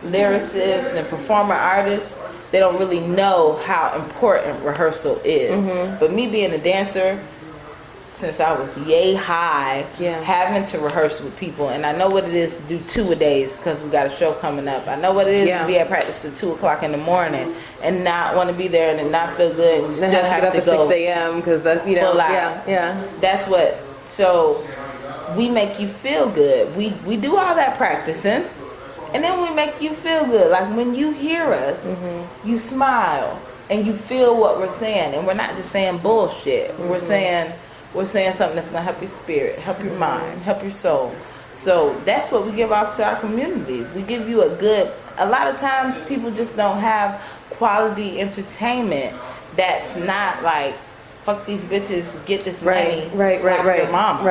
lyricists and performer artists, they don't really know how important rehearsal is. But me being a dancer, since I was yay high, having to rehearse with people, and I know what it is to do 2 a days because we got a show coming up. I know what it is to be at practice at 2 o'clock in the morning and not want to be there and not feel good, and you still have to get up to at go 6 a.m. because That's what. So we make you feel good. We do all that practicing, and then we make you feel good. Like when you hear us, you smile and you feel what we're saying, and we're not just saying bullshit. We're saying something that's gonna help your spirit, help your mind, help your soul. So that's what we give off to our community. We give you a lot of times people just don't have quality entertainment that's not like, fuck these bitches, get this money, slap your mama.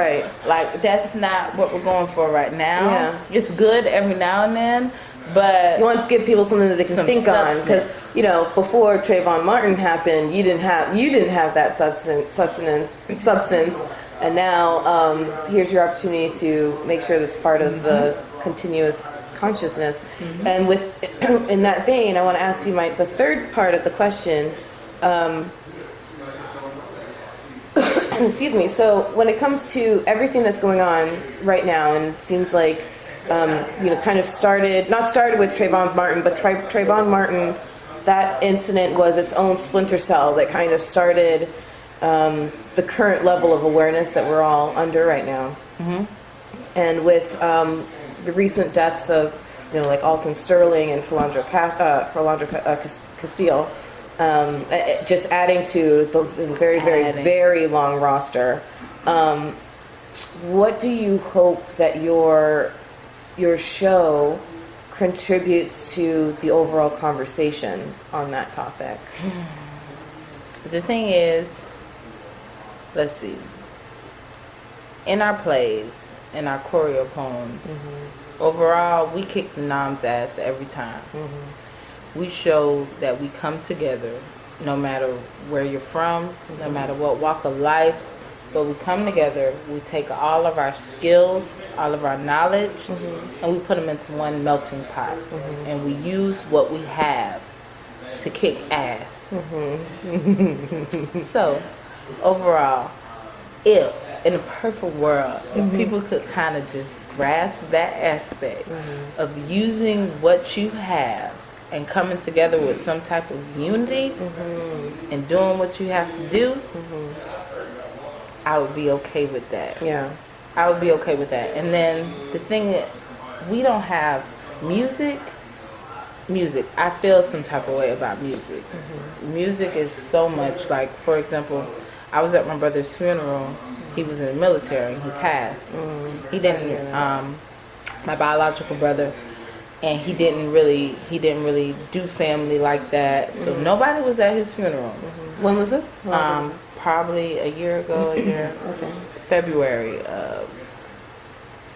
Like, that's not what we're going for right now. It's good every now and then, but you want to give people something that they can think on, because before Trayvon Martin happened, you didn't have that substance, and now here's your opportunity to make sure that's part of the continuous consciousness. And in that vein, I want to ask you the third part of the question. Excuse me. So when it comes to everything that's going on right now, and it seems like kind of not started with Trayvon Martin, but Trayvon Martin, that incident was its own splinter cell that kind of started the current level of awareness that we're all under right now. And with the recent deaths of like Alton Sterling and Philandro Castile, just adding to the very, very, very long roster. What do you hope that your show contributes to the overall conversation on that topic? The thing is, let's see. In our plays, in our ChoreoPoems, overall, we kick the nom's ass every time. We show that we come together, no matter where you're from, no matter what walk of life, but we come together, we take all of our skills, all of our knowledge, and we put them into one melting pot. And we use what we have to kick ass. So, overall, if in a perfect world, if people could kind of just grasp that aspect of using what you have and coming together with some type of unity and doing what you have to do, I would be okay with that. I would be okay with that. And then the thing that we don't have music, I feel some type of way about music. Music is so much, like, for example, I was at my brother's funeral. He was in the military and he passed. He didn't, my biological brother, and he didn't really do family like that. So nobody was at his funeral. When was this? Probably a year ago. Okay. February of,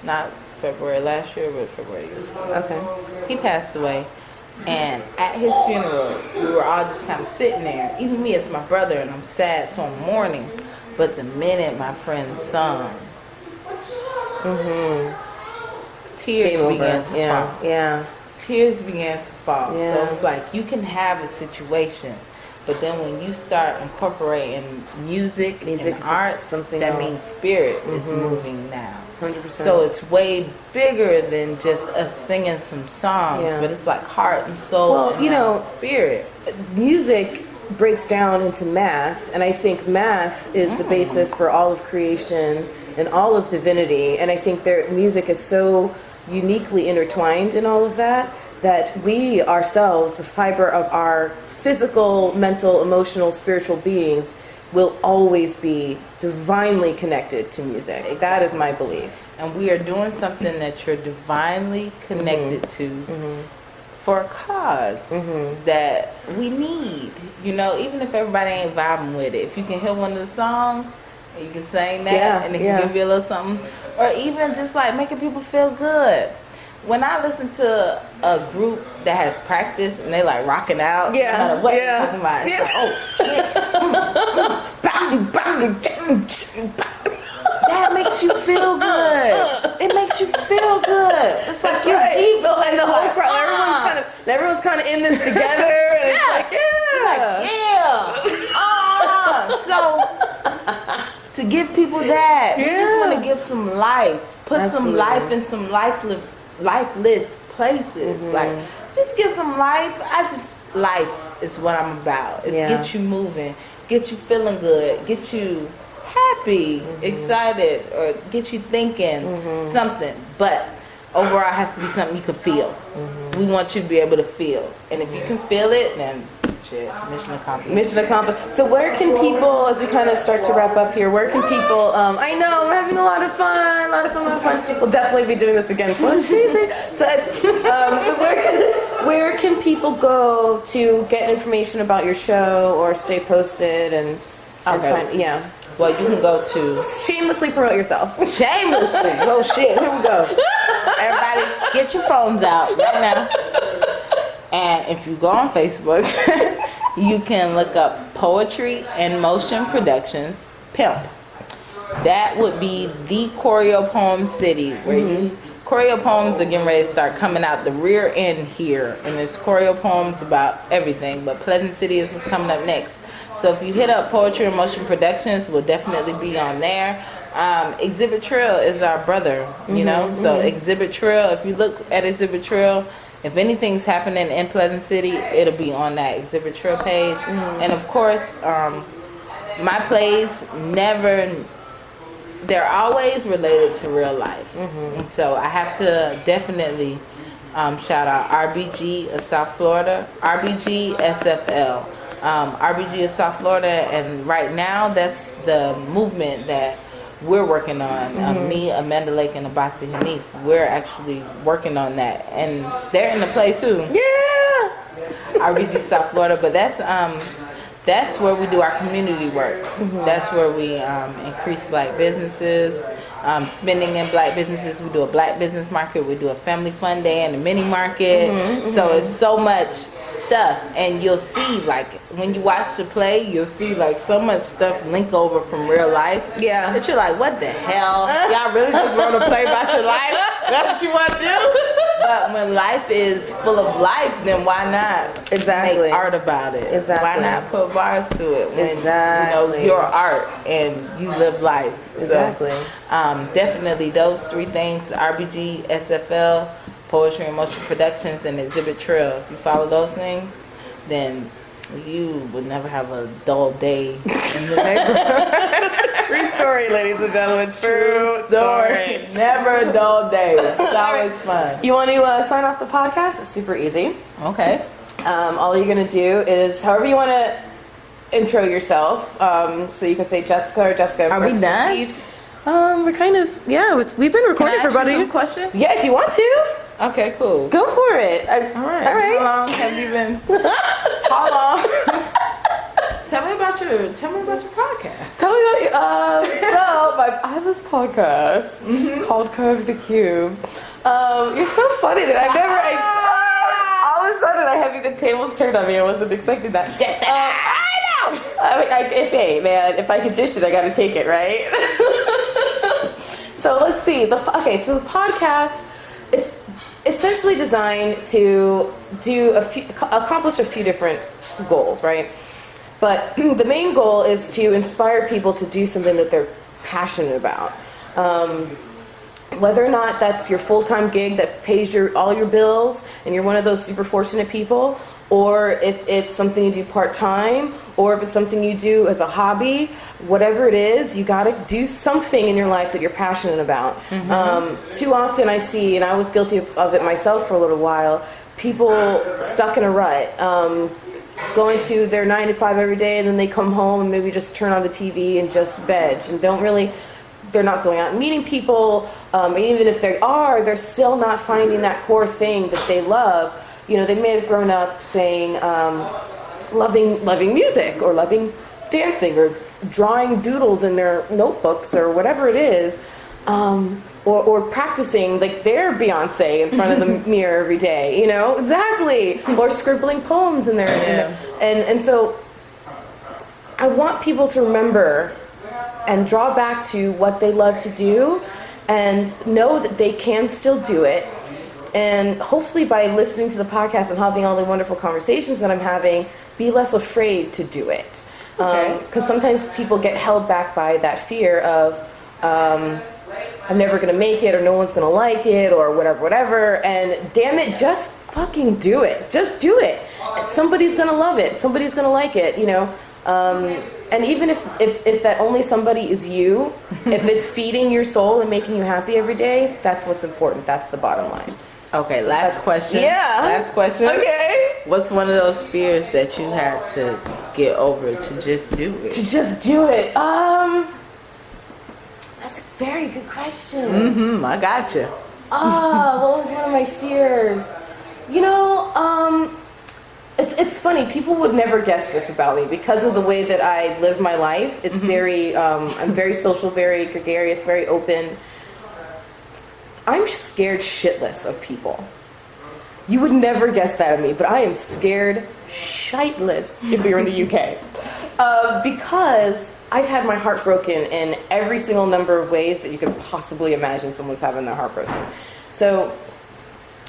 not February last year, but February year before. Okay. He passed away, and at his funeral, we were all just kind of sitting there. Even me as my brother, and I'm sad, so I'm mourning. But the minute my friend sung, tears began to fall. Yeah. Tears began to fall. Yeah. So it's like you can have a situation, but then when you start incorporating music and art, something that else. means spirit is moving now. 100%. So it's way bigger than just us singing some songs, but it's like heart and soul and spirit. Music breaks down into math, and I think math is the basis for all of creation and all of divinity, and I think music is so uniquely intertwined in all of that we ourselves, the fiber of our physical, mental, emotional, spiritual beings, will always be divinely connected to music. Exactly. That is my belief. And we are doing something that you're divinely connected to for a cause that we need. Even if everybody ain't vibing with it, if you can hear one of the songs, and you can sing that, and it can give you a little something, or even just like making people feel good. When I listen to a group that has practice and they like rocking out, no matter what you're talking about, it's that makes you feel good. It makes you feel good. It's like you're deep, and the whole crowd, everyone's kind of in this together, and it's like, So to give people that, we just want to give some life, put some life in some lifeless places. Like, just give some life. Life is what I'm about. It's get you moving, get you feeling good, get you happy, excited, or get you thinking something. But overall, it has to be something you can feel. We want you to be able to feel. And if you can feel it, then mission accomplished. Mission accomplished. So where can people, as we kind of start to wrap up here, where can people, I know, we're having a lot of fun. We'll definitely be doing this again. So where can people go to get information about your show or stay posted and find, Well, you can go to... Shamelessly promote yourself. Shamelessly? Oh, shit. Here we go. Everybody, get your phones out right now. And if you go on Facebook, you can look up Poetry in Motion Productions, PIMP. That would be the ChoreoPoem city, where ChoreoPoems are getting ready to start coming out the rear end here. And there's ChoreoPoems about everything, but Pleasant City is what's coming up next. So if you hit up Poetry in Motion Productions, we'll definitely be on there. Exhibit Trail is our brother, so Exhibit Trail, if you look at Exhibit Trail, if anything's happening in Pleasant City, it'll be on that Exhibit Trail page. And of course, my plays they're always related to real life. And so I have to definitely shout out RBG of South Florida, RBG SFL. RBG of South Florida, and right now that's the movement that we're working on. Me, Amanda Lake, and Abasi Hanif, we're actually working on that, and they're in the play too. RBG South Florida, but that's where we do our community work. That's where we increase black businesses, spending in black businesses. We do a black business market, we do a family fun day and a mini market. So it's so much stuff, and you'll see, like, when you watch the play, you'll see like so much stuff link over from real life that you're like, what the hell, y'all really just wrote a play about your life? That's what you want to do? But when life is full of life, then why not make art about it? Why not put bars to it when your art and you live life? So, definitely those three things: RBG, SFL, Poetry in Motion Productions, and Exhibit Trail. If you follow those things, then you would never have a dull day in the neighborhood. True story, ladies and gentlemen. True story. Never a dull day. It's always fun. You want to sign off the podcast? It's super easy. Okay. All you're going to do is, however you want to intro yourself. So you can say Jessica or Jessica. Are we done? We're kind of, we've been recording for about some questions? Yeah, if you want to. Okay, cool. Go for it. All right. All right. How long have you been? How long? Tell me about your podcast. Tell me about I have this podcast called Curve the Cube. You're so funny that I've never. All of a sudden, I have the tables turned on me. I wasn't expecting that. I know. If I can dish it, I got to take it, right? So let's see. So the podcast is essentially designed to accomplish a few different goals, right? But the main goal is to inspire people to do something that they're passionate about. Whether or not that's your full-time gig that pays all your bills and you're one of those super fortunate people, or if it's something you do part-time, or if it's something you do as a hobby, whatever it is, you got to do something in your life that you're passionate about. Too often I see, and I was guilty of it myself for a little while, people stuck in a rut. Going to their 9 to 5 every day, and then they come home and maybe just turn on the TV and just veg, and they're not going out and meeting people. And even if they are, they're still not finding that core thing that they love. You know, they may have grown up saying, loving music, or loving dancing, or drawing doodles in their notebooks, or whatever it is. Or practicing like their Beyonce in front of the mirror every day, you know? Exactly. Or scribbling poems in there. And so I want people to remember and draw back to what they love to do and know that they can still do it. And hopefully by listening to the podcast and having all the wonderful conversations that I'm having, be less afraid to do it. Because sometimes people get held back by that fear of, I'm never going to make it, or no one's going to like it, or whatever. And damn it, just fucking do it. Just do it. Somebody's going to love it. Somebody's going to like it, you know. And even if that only somebody is you, if it's feeding your soul and making you happy every day, that's what's important. That's the bottom line. Okay, so last question. Yeah. Last question. Okay. What's one of those fears that you had to get over to just do it? To just do it. That's a very good question. I got you. What was one of my fears? You know, it's funny. People would never guess this about me because of the way that I live my life. It's very, I'm very social, very gregarious, very open. I'm scared shitless of people. You would never guess that of me, but I am scared shitless if we were in the UK. Because I've had my heart broken in every single number of ways that you could possibly imagine someone's having their heart broken. So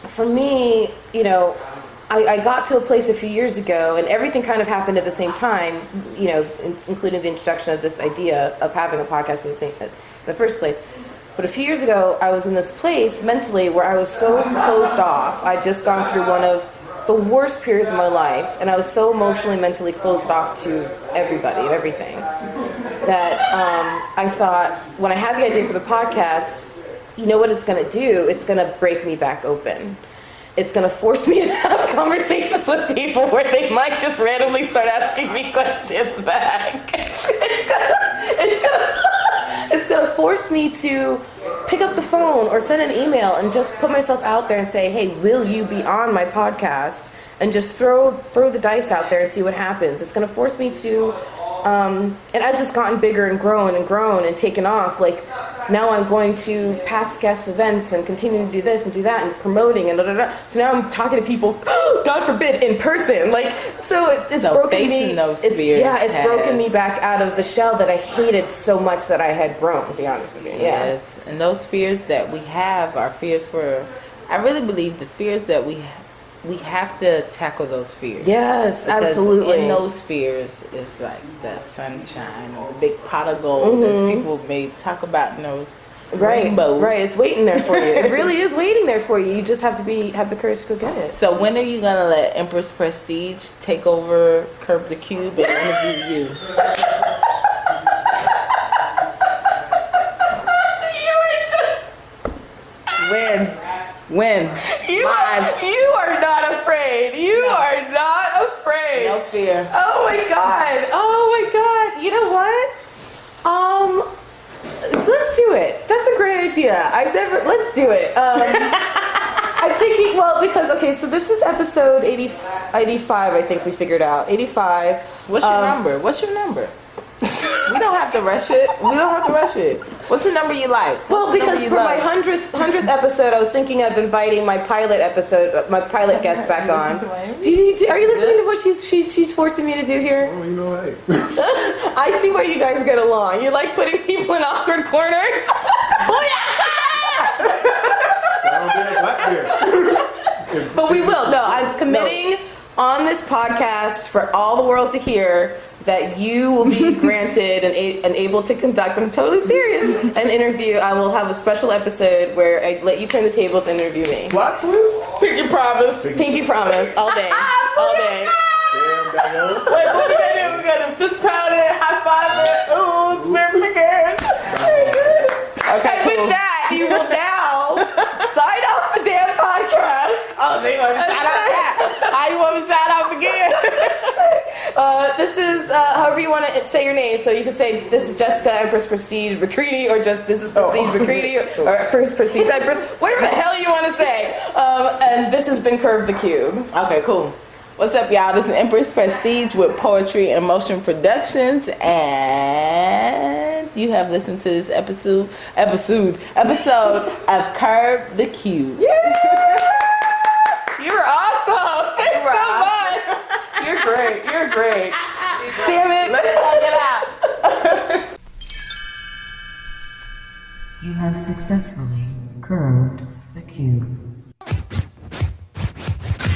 for me, you know, I got to a place a few years ago, and everything kind of happened at the same time, you know, including the introduction of this idea of having a podcast in the first place. But a few years ago, I was in this place mentally where I was so closed off. I'd just gone through one of the worst periods of my life, and I was so emotionally, mentally closed off to everybody and everything that I thought, when I had the idea for the podcast, you know what it's going to do? It's going to break me back open. It's going to force me to have conversations with people where they might just randomly start asking me questions back. It's going to force me to pick up the phone or send an email and just put myself out there and say, hey, will you be on my podcast? And just throw the dice out there and see what happens. It's going to force me to, and as it's gotten bigger and grown and taken off, like now I'm going to past guest events and continue to do this and do that and promoting and So now I'm talking to people, God forbid, in person. Like, so it's broken me. Those fears it's broken me back out of the shell that I hated so much that I had grown, to be honest with you. Yeah. Yes. And those fears that we have are fears for, I really believe the fears that we have to tackle those fears. Yes, because absolutely. in those fears is like the sunshine or the big pot of gold as people may talk about in those rainbows. Right, it's waiting there for you. It really is waiting there for you. You just have to have the courage to go get it. So when are you gonna let Empress Prestige take over Curb the Cube and interview you? When? You are not afraid. You are not afraid. No fear. Oh my God. You know what? Let's do it. That's a great idea. Let's do it. I'm thinking, well, because, okay, so this is episode 85, I think we figured out. 85. What's your number? What's your number? We don't have to rush it. What's the number you like? Well, because for my 100th episode, I was thinking of inviting my pilot guest back on. Are you listening to what she's forcing me to do here? Oh, you know, hey. I see why you guys get along. You like putting people in awkward corners. But we will. No, I'm committing on this podcast for all the world to hear that you will be granted and able to conduct, I'm totally serious, an interview. I will have a special episode where I let you turn the tables and interview me. Plot twist? Pinky promise. Pinky promise. All day. All day. Wait, what we gonna do? We're gonna fist pound it, high five it. Ooh, spirit fingers. Very good. Okay, And with that, you will now sign off the damn podcast. Oh, so you want me to shout out that? How you want me to shout out again? This is, however you want to say your name. So you can say, this is Jessica Empress Prestige McCready, or just this is Prestige McCready, or Empress Prestige Empress, whatever the hell you want to say. And this has been Curve the Cube. Okay, cool. What's up, y'all? This is Empress Prestige with Poetry and Motion Productions, and you have listened to this episode of Curve the Cube. Yeah! You're awesome! Thanks so much! You're great. You're great. Damn it! Let's talk it out. You have successfully curved the cube.